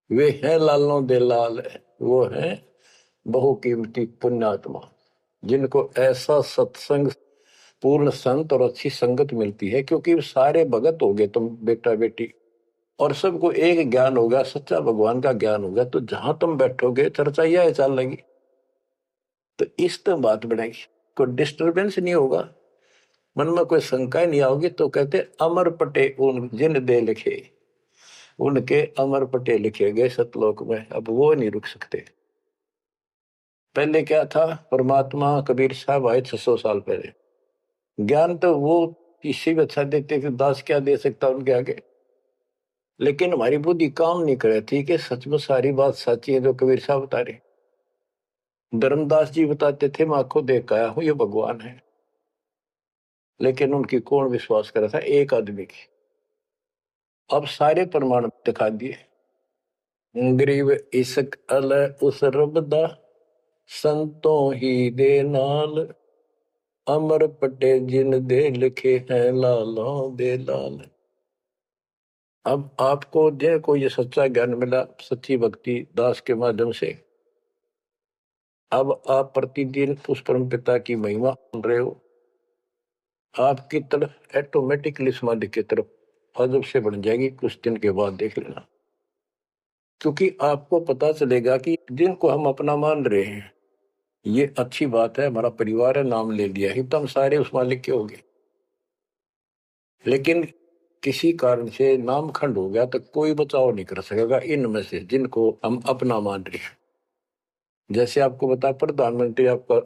वे हैं लालों दे लाल, वो हैं बहुकीमती पुण्यात्मा, जिनको ऐसा सत्संग पूर्ण संत और अच्छी संगत मिलती है। क्योंकि सारे भगत हो गए तुम बेटा बेटी, और सबको एक ज्ञान होगा, सच्चा भगवान का ज्ञान होगा, तो जहां तुम बैठोगे चर्चा यह चल लगी, तो इस तो बात बढ़ेगी, कोई डिस्टर्बेंस नहीं होगा, मन में कोई शंका नहीं आओगी। तो कहते अमर पटे उन जिन दे लिखे, उनके अमर पटे लिखे गए सतलोक में, अब वो नहीं रुक सकते। पहले क्या था, परमात्मा कबीर साहब आए 600 साल पहले, ज्ञान तो वो किसी भी अच्छा देते थे, दास क्या दे सकता उनके आगे। लेकिन हमारी बुद्धि काम नहीं करे थी कि सच में सारी बात सच्ची है जो कबीर साहब बता रहे। धर्मदास जी बताते थे मैं आंखों देख आया हूं ये भगवान है, लेकिन उनकी कौन विश्वास करा था, एक आदमी की। अब सारे प्रमाण दिखा दिए। गरीब इश्क अल उस रब दा, संतों ही दे नाल, अमर पटे जिन दे लिखे हैं लालों दे लाल। अब आपको को ये सच्चा ज्ञान मिला सच्ची भक्ति दास के माध्यम से, अब आप प्रतिदिन उस परम पिता की महिमा सुन रहे हो, आपकी तरफ ऑटोमेटिकली समाधि की तरफ अजब से बन जाएगी, कुछ दिन के बाद देख लेना। क्योंकि आपको पता चलेगा कि जिनको हम अपना मान रहे हैं ये अच्छी बात है, हमारा परिवार है, नाम ले लिया ही तो हम सारे उस मालिक के हो गए। लेकिन किसी कारण से नाम खंड हो गया तो कोई बचाव नहीं कर सकेगा इनमें से जिनको हम अपना मान रहे हैं। जैसे आपको बता, प्रधानमंत्री आपका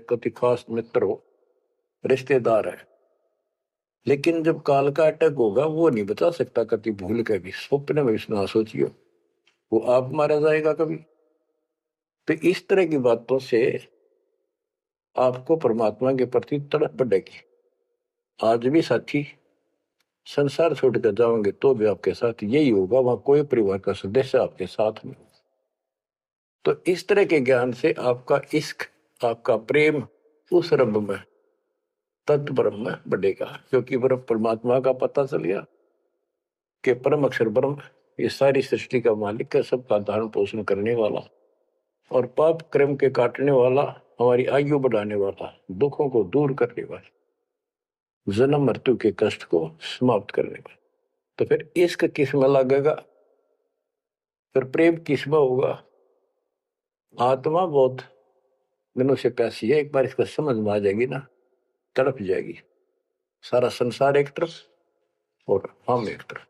कति खास मित्र हो, रिश्तेदार है, लेकिन जब काल का अटैक होगा वो नहीं बचा सकता कति भूल के भी, स्वप्न में भी ना सोचियो, वो आप मारा जाएगा कभी। तो इस तरह की बातों से आपको परमात्मा के प्रति तड़प बढ़ेगी। आज भी साथी संसार छोड़कर जाओगे तो भी आपके साथ यही होगा, वहां कोई परिवार का सदस्य आपके साथ नहीं होगा। तो इस तरह के ज्ञान से आपका इश्क आपका प्रेम उस रब में, तत्व ब्रह्म में बढ़ेगा, क्योंकि ब्रह्म परमात्मा का पता चल गया कि परम अक्षर ब्रह्म ये सारी सृष्टि का मालिक है, सबका धारण पोषण करने वाला और पाप कर्म के काटने वाला, हमारी आयु बढ़ाने वाला, दुखों को दूर करने वाला, जन्म मृत्यु के कष्ट को समाप्त करने वाला। तो फिर इश्क किस में लगेगा, फिर प्रेम किस में होगा। आत्मा बहुत दिनों से प्यासी है, एक बार इसको समझ में आ जाएगी ना, तड़प जाएगी। सारा संसार एक तरफ और हम एक तरफ।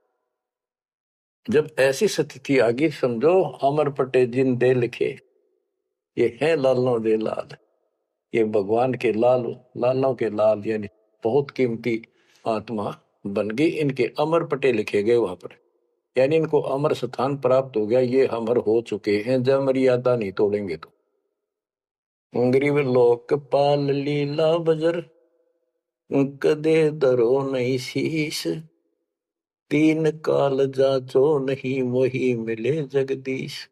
जब ऐसी स्थिति आ गई, समझो अमर पटे जिन दे लिखे, ये है लालों दे लाल, ये भगवान के लाल, लालों के लाल, यानी बहुत कीमती आत्मा बन गई, इनके अमर पटे लिखे गए वहां पर, यानी इनको अमर स्थान प्राप्त हो गया, ये अमर हो चुके हैं, जब मर्यादा नहीं तोड़ेंगे तो। गरीब लोकपाल लीला बजर, कदे दरो नहीं शीश, तीन काल जाचो नहीं वही मिले जगदीश।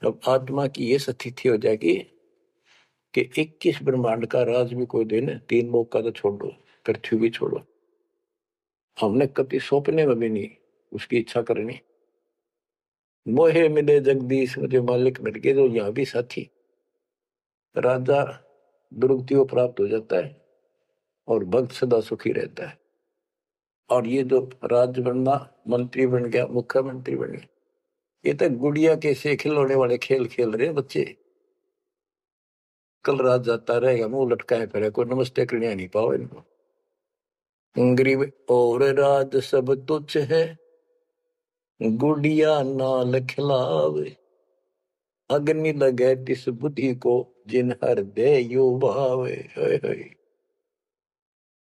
अब आत्मा की ये स्थिति हो जाएगी कि 21 ब्रह्मांड का राज भी कोई दिन, तीन लोग का तो छोड़ो, पृथ्वी भी छोड़ो, हमने कभी सौंपने में भी नहीं उसकी इच्छा करनी। मोहे मिले जगदीश, मुझे मालिक मिल गए, तो यहाँ भी साथी राजा दुर्गति को प्राप्त हो जाता है और भक्त सदा सुखी रहता है। और ये जो राज्य बनना, मंत्री बन गया, मुख्यमंत्री बन गया, ये तो गुड़िया के से खिलौने वाले खेल खेल रहे हैं बच्चे। कल रात जाता रहेगा, मुंह लटकाए फिरे, कोई नमस्ते करने नहीं पाओ इनको। गरीब और राज सब तुच्छ है, गुड़िया नाल खिलावे, अग्नि लगे तिस बुद्धि को, जिन हृदय यो भावे।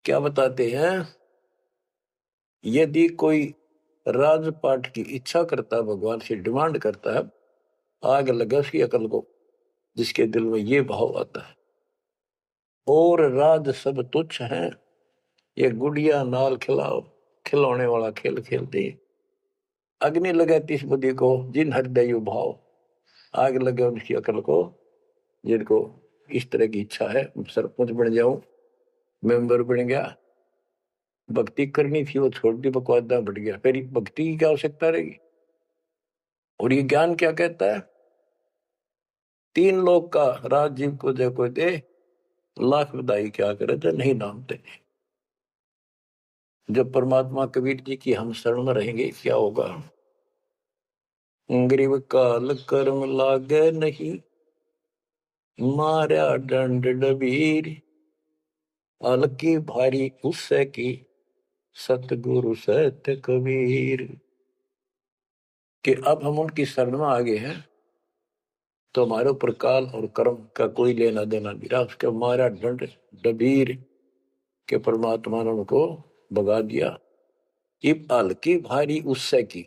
क्या बताते हैं, यदि कोई राजपाट की इच्छा करता है, भगवान से डिमांड करता है, आग लगा उसकी अकल को, जिसके दिल में ये भाव आता है। और राज सब तुच्छ हैं, ये गुड़िया नाल खिलाओ, खिलौने वाला खेल खेलते। अग्नि लगे तिस बुद्धि को, जिन हृदय भाव, आग लगे उनकी अकल को, जिनको इस तरह की इच्छा है, सरपंच बन जाऊं, मेंबर बन गया, भक्ति करनी थी वो छोड़ दी, बकवादा बढ़ गया, फिर भक्ति की क्या आवश्यकता रहेगी। और ये ज्ञान क्या कहता है, तीन लोग का राजीव को जो कोई दे, लाख बधाई क्या करे जो नहीं नामते। जब परमात्मा कबीर जी की हम शरण में रहेंगे, क्या होगा, गरीब काल कर्म लागे नहीं, मारा दंड डबीर, अलकी भारी उससे की, सतगुरु सत्य कबीर। कि अब हम उनकी शरण में आ गए हैं, तो हमारे ऊपर काल और कर्म का कोई लेना देना नहीं रहा। उसके मारा दंड डबीर के परमात्मा ने उनको भगा दिया। इब हल्की भारी उससे की,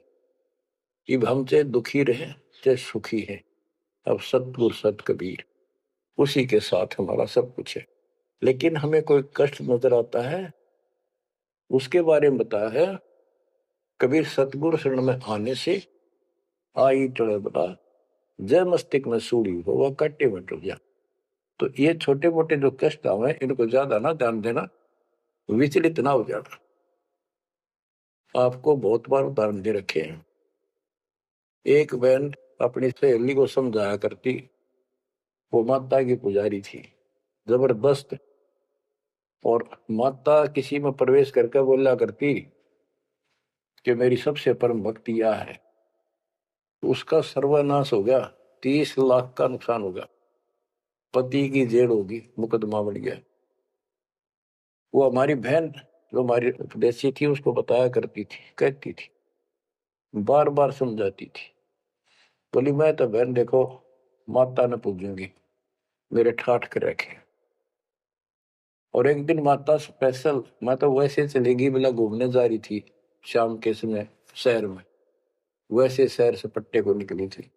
इब हमसे दुखी रहे चाहे सुखी है, अब सतगुरु सत कबीर, उसी के साथ हमारा सब कुछ है। लेकिन हमें कोई कष्ट नजर आता है, उसके बारे में बताया है कबीर, सतगुरु शरण में आने से आई चढ़े बता, जय मस्तिष्क में सूड़ी हो वह कट्टे में डूब जा। तो ये छोटे मोटे जो कष्ट आवे, इनको ज्यादा ना ध्यान देना, विचलित ना हो जाना। आपको बहुत बार उदाहरण दे रखे हैं। एक बहन अपनी सहेली को समझाया करती, वो माता की पुजारी थी जबरदस्त, और माता किसी में प्रवेश करके बोला करती कि मेरी सबसे परम भक्ति यह है। उसका सर्वनाश हो गया, 30 लाख का नुकसान होगा, पति की जेल होगी, मुकदमा बढ़ गया। वो हमारी बहन जो हमारी उपदेशी थी, उसको बताया करती थी, कहती थी, बार बार समझाती थी, बोली मैं तो बहन देखो माता न पूजूंगी, मेरे ठाठ कर रखे। और एक दिन माता स्पेशल, मैं तो वैसे चलेगी बिना घूमने जा रही थी शाम के समय शहर में, वैसे शहर से पट्टे को निकली थी।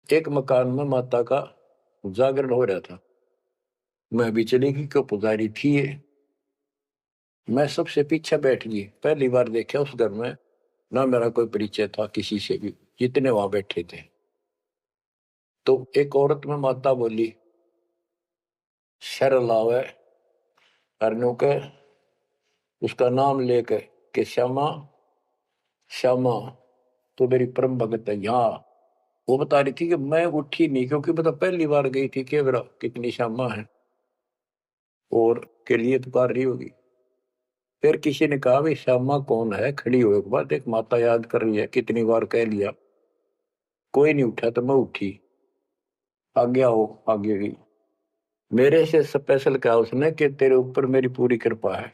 एक मकान में माता का जागरण हो रहा था, मैं भी चली गई, क्यों पुजारी थी ये। मैं सबसे पीछे बैठ गई, पहली बार देखा उस घर में, ना मेरा कोई परिचय था किसी से भी, जितने वहां बैठे थे। तो एक औरत में माता बोली, शर लावे अर्नु के उसका नाम लेके कि श्यामा श्यामा तो मेरी परम भगत है यहाँ। वो बता रही थी कि मैं उठी नहीं क्योंकि बता पहली बार गई थी कि मेरा कितनी श्यामा है और के लिए पुकार रही होगी। फिर किसी ने कहा भाई श्यामा कौन है, खड़ी हुए के बाद एक माता याद कर रही है, कितनी बार कह लिया, कोई नहीं उठा तो मैं उठी, आगे आओ, आगे गई। मेरे से स्पेशल कहा उसने कि तेरे ऊपर मेरी पूरी कृपा है,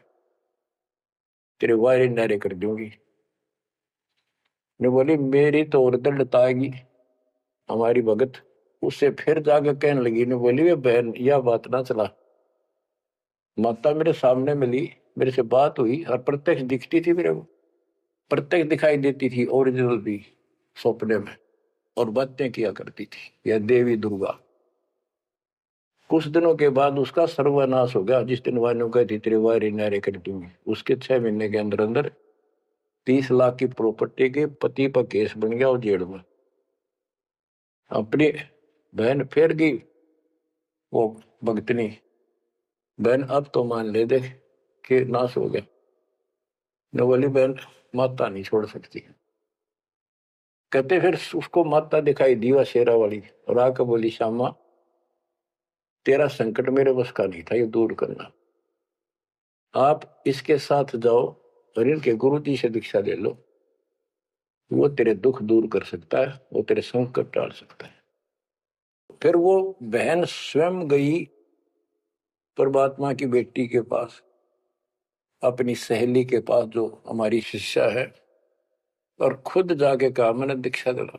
तेरे वायरे नारे कर दूंगी। ने बोली मेरी तो और दृढ़ता आएगी हमारी भगत। उससे फिर जाकर कहने लगी, ने बोली वे बहन यह बात ना चला, माता मेरे सामने मिली, मेरे से बात हुई और प्रत्यक्ष दिखती थी, मेरे को प्रत्यक्ष दिखाई देती थी, ओरिजिनल भी सपने में, और बातें किया करती थी यह देवी दुर्गा। कुछ दिनों के बाद उसका सर्वनाश हो गया। जिस दिन वायु कहती तेरे वायरे नारे कर दूंगी, उसके 6 महीने के अंदर अंदर 30 लाख की प्रॉपर्टी के पति पर केस बन गया और जेल में। अपनी बहन फिर गई वो भगतनी, बहन अब तो मान ले दे कि नाश हो गया। न बोली बहन माता नहीं छोड़ सकती। कहते फिर उसको माता दिखाई दीवा शेरा वाली और आकर बोली श्यामा तेरा संकट मेरे बस का नहीं था ये दूर करना, आप इसके साथ जाओ और इनके गुरु जी से दीक्षा ले लो, वो तेरे दुख दूर कर सकता है, वो तेरे संकट टाल सकता है। फिर वो बहन स्वयं गई परमात्मा की बेटी के पास, अपनी सहेली के पास जो हमारी शिष्या है, और खुद जाके कहा मैंने दीक्षा दिला।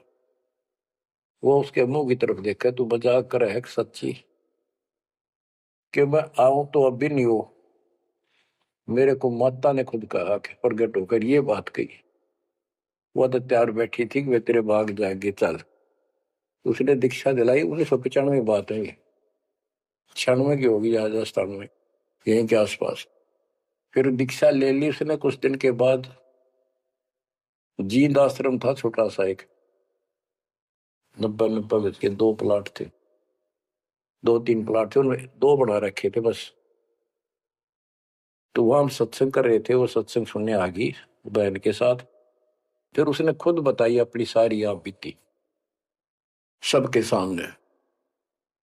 वो उसके मुंह की तरफ देखा, तू मजाक कर है सच्ची कि मैं आऊं तो अब भी नहीं हो, मेरे को माता ने खुद कहा कि प्रगट होकर ये बात कही। वो तो तैयार बैठी थी कि वे तेरे भाग जाएंगे चल। उसने दीक्षा दिलाई 1995 बात है, 96 की होगी राजस्थान में यहीं के आसपास। फिर दीक्षा ले ली उसने। कुछ दिन के बाद जींद आश्रम था छोटा सा एक, 90 गज के 2 प्लाट थे, 2-3 प्लाट थे, उनमें 2 बना रखे थे बस। तो वहां हम सत्संग कर रहे थे, वो सत्संग सुनने आ गई बहन के साथ। फिर उसने खुद बताई अपनी सारी आप बीती सबके सामने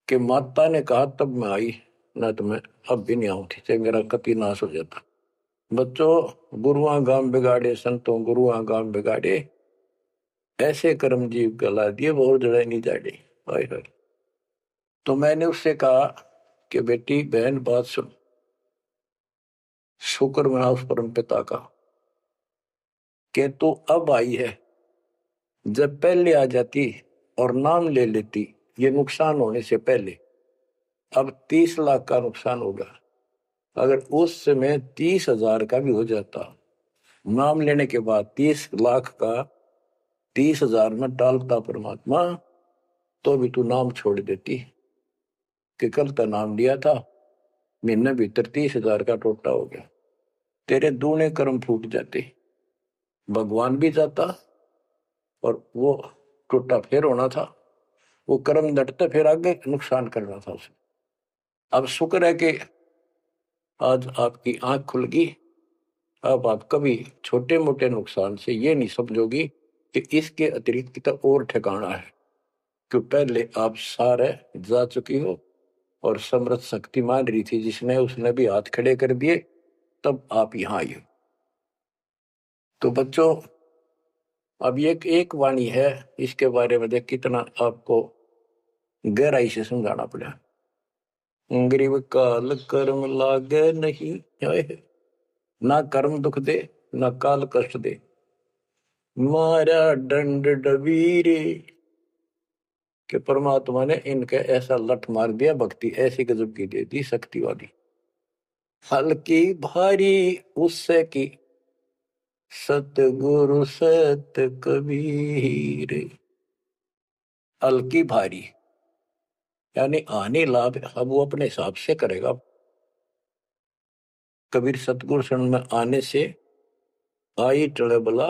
कि माता ने कहा तब मैं आई, ना तो मैं अब भी नहीं आऊं थी, चाहे मेरा कति नाश हो जाता। बच्चों गुरुआ गांव बिगाड़े संतों गुरुआ गांव बिगाड़े, ऐसे कर्म जीव गला दिए वो जड़े नहीं जाड़े। हाय हाय। तो मैंने उससे कहा कि बेटी बहन बात सुन, शुक्र मना उस परम पिता का कि तू अब आई है, जब पहले आ जाती और नाम ले लेती ये नुकसान होने से पहले, अब 30 लाख का नुकसान होगा। अगर उस समय 30,000 का भी हो जाता, नाम लेने के बाद 30 लाख का 30,000 में डालता परमात्मा, तो भी तू नाम छोड़ देती कि कल का नाम लिया था, महीने भीतर 30,000 का टोटा हो गया, तेरे दूने कर्म फूट जाते, भगवान भी जाता और वो टोटा फिर होना था, वो कर्म डटते फिर आगे नुकसान करना था उसे। अब शुक्र है कि आज आपकी आंख खुल गई। अब आप कभी छोटे मोटे नुकसान से ये नहीं समझोगी कि इसके अतिरिक्त तो और ठिकाना है, कि पहले आप सारे जा चुकी हो और समृद्ध शक्ति मान रही थी जिसने, उसने भी हाथ खड़े कर दिए, तब आप यहां आई हो। तो बच्चों अब ये एक वाणी है, इसके बारे में देख कितना आपको गहराई से समझाना पड़ा। गरीब काल कर्म लागे नहीं, ना कर्म दुख दे ना काल कष्ट दे, मारा दंड डबीरे। कि परमात्मा ने इनके ऐसा लठ मार दिया, भक्ति ऐसी गजब की दे दी शक्ति वाली। हल्की भारी उससे की सतगुरु सत कबीर। हल्की भारी यानी आने लाभ अब वो अपने हिसाब से करेगा। कबीर सतगुरु शरण में आने से आई टले बला,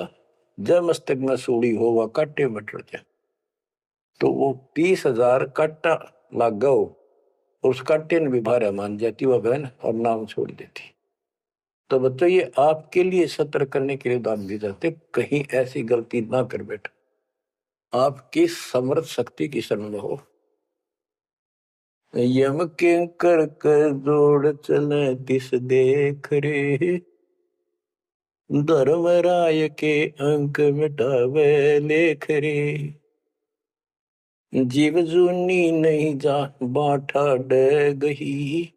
जय मस्तक में सूड़ी होगा काटे बटर जाए। तो वो 30,000 काटा लाग गो उसका टिन भी भारा मान जाती वह बहन और नाम छोड़ देती। तो बच्चों ये आपके लिए सतर्क करने के लिए दान दिए जाते, कहीं ऐसी गलती ना कर बैठो, आपकी समर्थ शक्ति की शरण में हो। यम के कर कर जोड़ चले तिस देख रे, धर्मराय के अंक मिटावे लेख रे, जीव जूनी नहीं जा बाठा डे गही,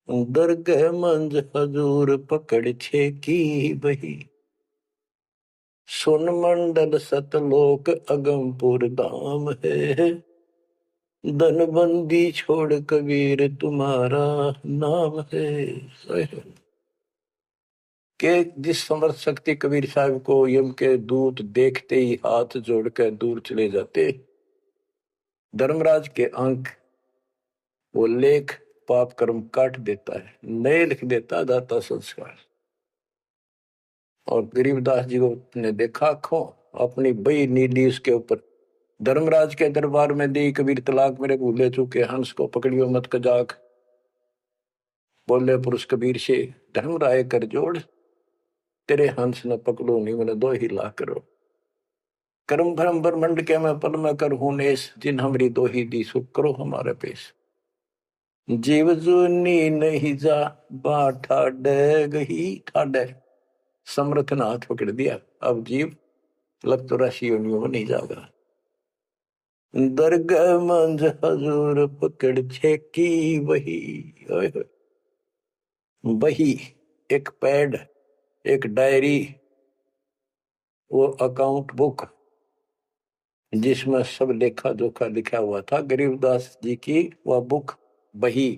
दरगह मंज हजूर पकड़ छे की बही, सुन मंडल सतलोक अगमपुर धाम है, धनबंदी छोड़ कबीर तुम्हारा नाम है। के जिस समर्थ शक्ति कबीर साहब को यम के दूत देखते ही हाथ जोड़कर दूर चले जाते, धर्मराज के अंक वो लेख पाप कर्म काट देता है, नए लिख देता दाता संस्कार। और गरीबदास जी को ने देखा आंखों, अपनी बई नीली उसके ऊपर, धर्मराज के दरबार में दी कबीर तलाक मेरे भूले चुके, हंस को पकड़ियो मत कजाक, बोले पुरुष कबीर से धर्मराय कर जोड़, तेरे हंस न पकड़ो नहीं मैंने दो ही ला करो, कर्म भरम ब्रह्मंड के मैं पल में कर हूं नेस, जिन हमरी दो ही दी सुख करो हमारे पेश, जीव जूनी नहीं जा बाठा डे गही, ठाडे समर्थ ने हाथ पकड़ दिया, अब जीव लग तो राशि योनियों में नहीं जाएगा, दरगाह मंज हजूर पकड़ छेकी वही, वही एक पैड, एक डायरी, वो अकाउंट बुक जिसमें सब लेखा जोखा लिखा हुआ था, गरीबदास जी की वह बुक बही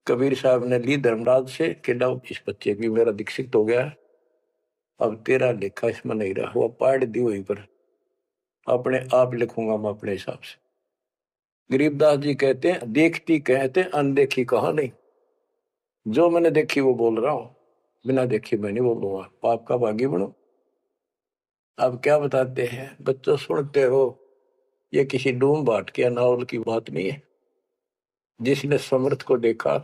कबीर साहब ने ली धर्मराज से कि लो इस बच्चे की मेरा दीक्षित हो गया, अब तेरा लेखा इसमें नहीं रहा, वो पाड़ दी वहीं पर, अपने आप लिखूंगा मैं अपने हिसाब से। गरीबदास जी कहते हैं देखती कहते अनदेखी कहा नहीं, जो मैंने देखी वो बोल रहा हूं, बिना देखी मैं नहीं बोलूंगा, पाप का भागी बनो। अब क्या बताते हैं बच्चों, सुनते हो, ये किसी डूम बाट के नावल की बात नहीं है, जिसने समर्थ को देखा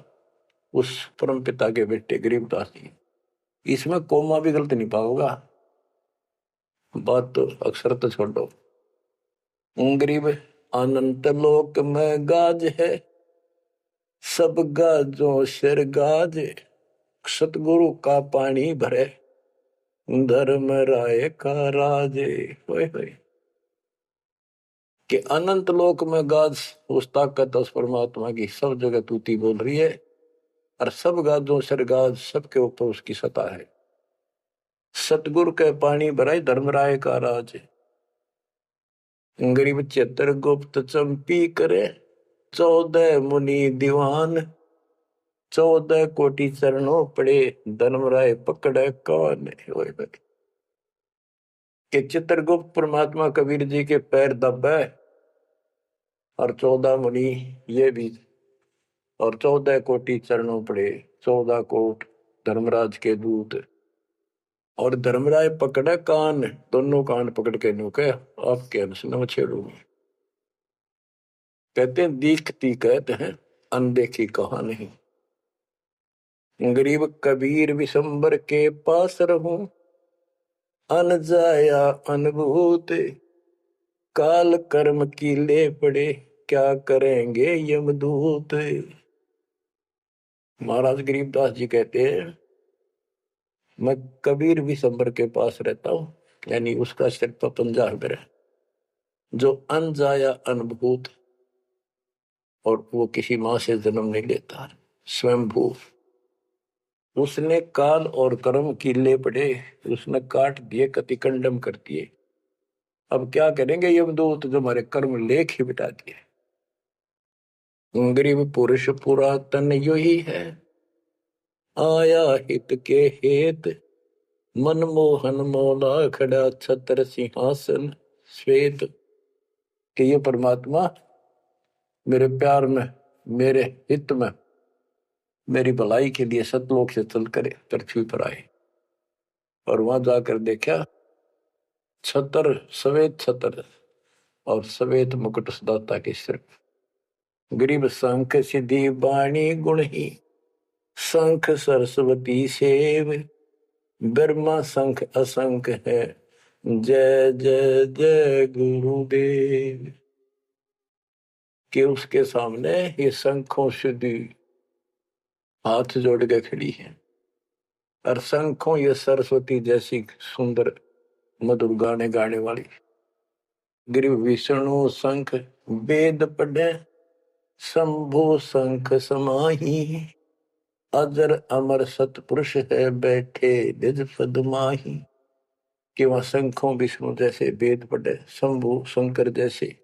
उस परम पिता के बेटे गरीबदास जी, इसमें कोमा भी गलत नहीं पाओगा, बात तो अक्सर तो छोड़ो। गरीब अनंत लोक में गाज है, सब गाजों सिर गाज, सतगुरु का पानी भरे, धर्म राय का राजे, होए होए कि अनंत लोक में गाज उस ताकत उस परमात्मा की सब जगह तूती बोल रही है, और सब गाजों सिर गाज सबके ऊपर उसकी सत्ता है, सतगुरु के पानी भराई धर्मराय का राज, गरीब चतर गुप्त चंपी करे, 14 मुनि दीवान, 14 कोटि चरणों पड़े, धर्मराय पकड़े कौन, कि चित्रगुप्त परमात्मा कबीर जी के पैर दबे, और 14 मुनि ये भी, और 14 कोटि चरणों पड़े, 14 कोट धर्मराज के दूत, और धर्मराय पकड़े कान, दोनों कान पकड़ के नुके आपके अंश न छेड़ूंगी। कहते हैं दीखती कहते हैं अनदेखी कहा नहीं, गरीब कबीर विशंबर के पास रहूं, अन जाया अनुभूत, काल कर्म की ले पड़े, क्या करेंगे यमदूत। महाराज गरीबदास जी कहते हैं मैं कबीर विशंबर के पास रहता हूं, यानी उसका सिर पर पंजा मेरा, जो अन जाया अनुभूत, और वो किसी मां से जन्म नहीं लेता, स्वयंभू, उसने काल और कर्म की ले पड़े, उसने काट दिए, कतिकंडम कर दिए, अब क्या करेंगे यमदूत, जो हमारे कर्म लेख ही बिटा दिए। गरीब पुरुष पुरातन यो ही है, आया हित के हेत, मनमोहन मौला खड़ा छत्र सिंहासन श्वेत, कि ये परमात्मा मेरे प्यार में, मेरे हित में, मेरी भलाई के लिए सतलोक से चल कर पृथ्वी पर आए, और वहां जाकर देखा छतर, सवेत छतर और सवेत मुकुट दाता के सिर, गरीब शंख सिद्धि बाणी गुण ही, शंख सरस्वती सेव, ब्रह्मा शंख असंख है, जय जय जय गुरुदेव। कि उसके सामने ये शंखों सिद्धि हाथ जोड़ के खड़ी है, और शंखों ये सरस्वती जैसी सुंदर मधुर गाने गाने वाली। गिरि विष्णु शंख वेद पढ़े, शंभु शंख समाही, अजर अमर सतपुरुष है बैठे निज पद माही। कि वह शंखों विष्णु जैसे वेद पढ़े, शंभु शंकर जैसे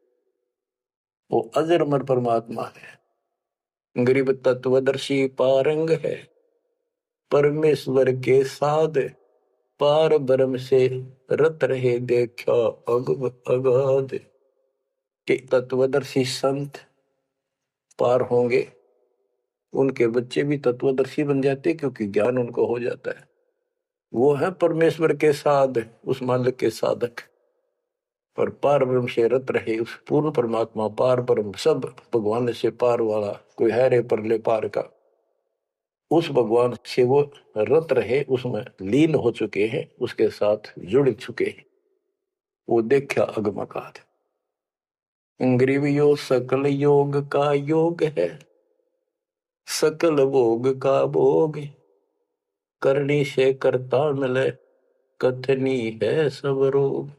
वो अजर अमर परमात्मा है। गरीब तत्वदर्शी पारंग है, परमेश्वर के साध, पार ब्रह्म से रत रहे देखा अग अगाध। के तत्वदर्शी संत पार होंगे, उनके बच्चे भी तत्वदर्शी बन जाते, क्योंकि ज्ञान उनको हो जाता है। वो है परमेश्वर के साध, उस मालिक के साधक। पर पार ब्रह्म से रत रहे, उस पूर्ण परमात्मा पार ब्रह्म सब भगवान से पार वाला, कोई है रे परले पार का, उस भगवान से वो रत रहे, उसमें लीन हो चुके हैं, उसके साथ जुड़ चुके हैं। वो देखा अगमकाद। ग्रीव योग सकल योग का योग है, सकल भोग का भोग, करनी से करता मिले, कथनी है सब रोग।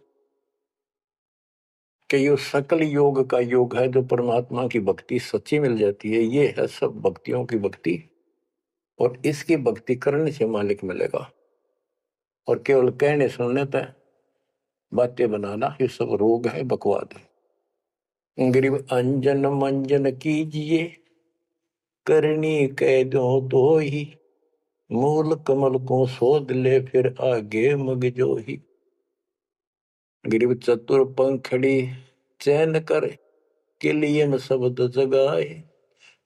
कि ये सकल योग का योग है, जो परमात्मा की भक्ति सच्ची मिल जाती है, ये है सब भक्तियों की भक्ति। और इसकी भक्ति करने से मालिक मिलेगा, और केवल कहने सुनने तक बातें बनाना ये सब रोग है, बकवाद है। गरीब अंजन मंजन कीजिए, करनी कह दो तो ही, मूल कमल को शोध ले फिर आगे मग जो ही। गरीब चतुर पंखड़ी चैन कर, के लिए में शब्द जगाए,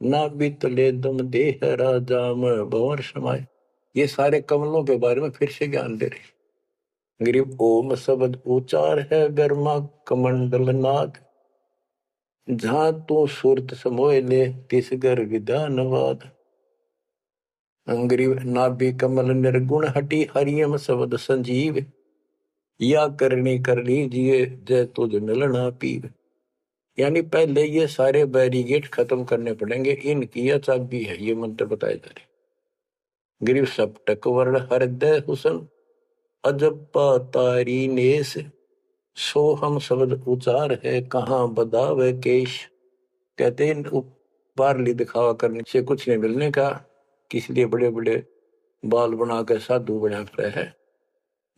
ना बीतले दम देह राजा में भंवर समाए। ये सारे कमलों के बारे में फिर से ज्ञान दे रहे। गरीब ओम शब्द उचार है, ब्रह्मा कमंडल नाद, जहां तू सुरत समोय ले, तिस गर विधानवाद। गरीब नाभि कमल निर्गुण हटी, हरियम शब्द संजीव, या करनी कर लीजिए जय तुझ मिलना पीव। यानी पहले ये सारे बैरिगेट खत्म करने पड़ेंगे, इनकी यह चाबी है, ये मंत्र बताए जा रहे। गिरिव सप्तक वर्ण हृदय हुसन, अजब तारी नेस, सोहम शब्द उचार है, कहाँ बदावे केश। कहते हैं बारली दिखावा करने से कुछ नहीं मिलने का, किस लिए बड़े बड़े बाल बना कर साधु बना कर है।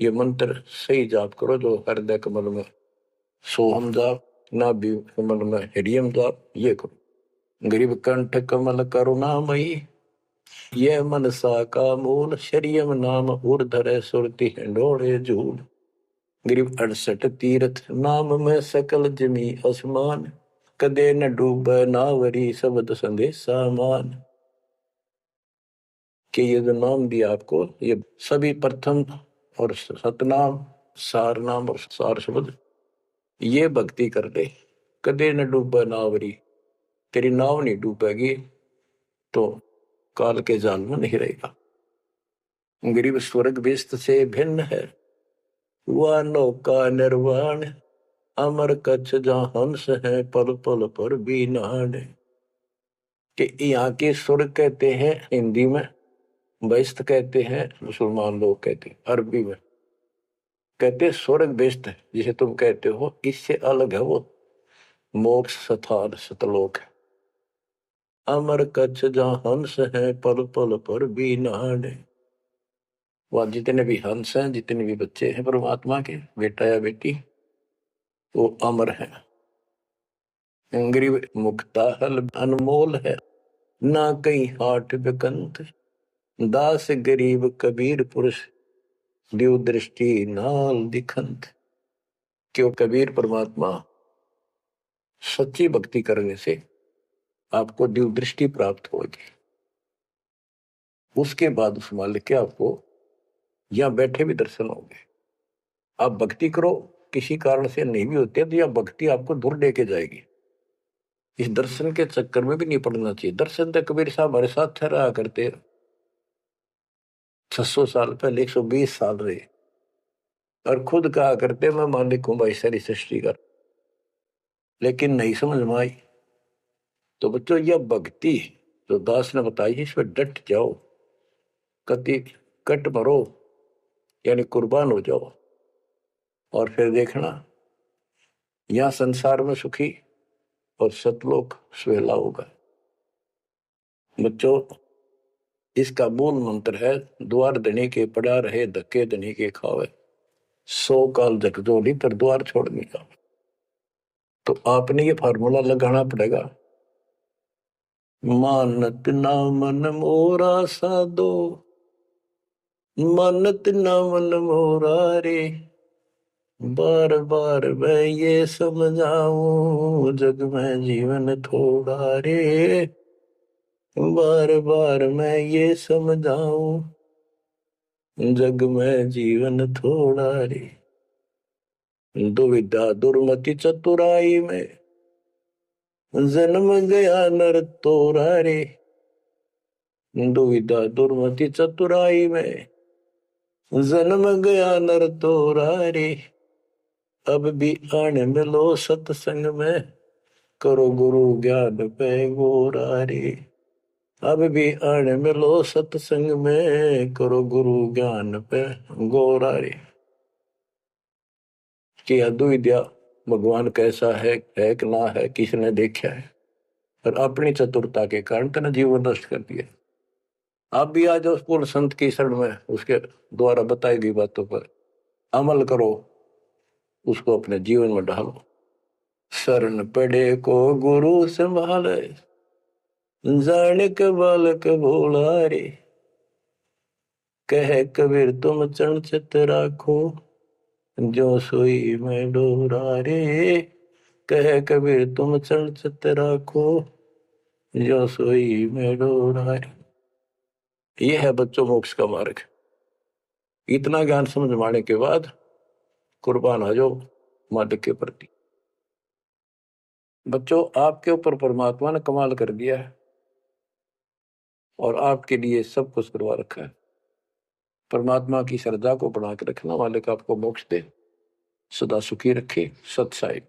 ये मंत्र सही जाप करो, जो हृदय कमल में सोहम जाप, नाभि कमल में हरियम जाप, ये करो। गरीब कंठ कमल करुणामयी, ये मनसा का मूल, शरियम नाम उर्धर सुरति हिंडोड़े झूल। गरीब 68 तीर्थ नाम में सकल जमी आसमान, कदे न डूब नावरी शब्द संदेशा मान। कि ये जो नाम दिया आपको, ये सभी प्रथम और सतनाम, सार नाम और सार शब्द, ये भक्ति कर ले, कदे न डूबे नावरी, तेरी नाव नहीं डूबेगी, तो काल के जाल में नहीं रहेगा। गरीब स्वर्ग बेस्त से भिन्न है, वह नौका निर्वाण, अमर कच्छ जहां हंस है, पल पल पर भी नाण। कि यहाँ के स्वर्ग कहते हैं हिंदी में, बेस्त कहते हैं मुसलमान लोग कहते हैं, अरबी में कहते हैं स्वर्ग बेस्त है, जिसे तुम कहते हो, इससे अलग है वो मोक्ष स्थान सतलोक है। अमर कच्छ जहां हंस है, पल पल पर भी नाण। वह जितने भी हंस हैं, जितने भी बच्चे हैं परमात्मा के, बेटा या बेटी, वो अमर है। गरीब मुक्ता हल अनमोल है, ना कहीं हाट बिकंत, दास गरीब कबीर पुरुष, दिव दृष्टि नाल दिखंत। क्यों कबीर परमात्मा सच्ची भक्ति करने से आपको दिव दृष्टि प्राप्त होगी। उसके बाद उस मालिक के आपको यहां बैठे भी दर्शन होंगे। आप भक्ति करो, किसी कारण से नहीं भी होते, तो यह भक्ति आपको दूर लेके जाएगी। इस दर्शन के चक्कर में भी नहीं पड़ना चाहिए। दर्शन तो कबीर साहब हमारे साथ रहा करते 600 साल पहले, 120 साल रहे, और खुद कहा करते मैं मालिक हूं भाई सारी सृष्टि का। लेकिन नहीं समझ में आई। तो बच्चों यह भक्ति जो दास ने बताई इस पर डट जाओ, कति कट मरो, यानी कुर्बान हो जाओ, और फिर देखना यहां संसार में सुखी और सतलोक सुहेला होगा। बच्चों इसका मूल मंत्र है, द्वार धनी के पड़ा रहे, धक्के धनी के खावे, 100 काल झकझोली तर द्वार छोड़ने का। तो आपने ये फार्मूला लगाना पड़ेगा। मानत ना मन मोरा साधो, मानत ना मन मोरा रे, बार बार मैं ये समझाऊं, जग में जीवन थोड़ा रे, बार बार मैं ये समझाऊं, जग में जीवन थोड़ा रे। दुविधा दुर्मति चतुराई में, जन्म गया नर तोरा रे, दुविधा दुर्मति चतुराई में, जन्म गया नर तोरा रे, अब भी आने मिलो सत्संग में, करो गुरु ज्ञान पे गोरा रे, अब भी आने मिलो सत्संग में, करो गुरु ज्ञान पे गोरा रे। कि अद्विद्या भगवान कैसा है कि ना है किसने देखा है, पर अपनी चतुरता के कारण तेने जीवन नष्ट कर दिया। आप भी आ जाओ पूर्ण संत की शरण में, उसके द्वारा बताई गई बातों पर अमल करो, उसको अपने जीवन में ढालो। शरण पड़े को गुरु संभाले, जाने के बालक भोला रे, कहे कबीर तुम चरण चित राखो, जो सोई में डोरा रे, कहे कबीर तुम चरण चित राखो, जो सोई में डोरा रे। ये है बच्चों मोक्ष का मार्ग। इतना ज्ञान समझ माने के बाद कुर्बान हो जाओ मालिक के प्रति। बच्चों आपके ऊपर परमात्मा ने कमाल कर दिया है और आपके लिए सब कुछ करवा रखा है। परमात्मा की श्रद्धा को बढ़ा के रखना, मालिक आपको मोक्ष दे, सदा सुखी रखे। सत साहिब।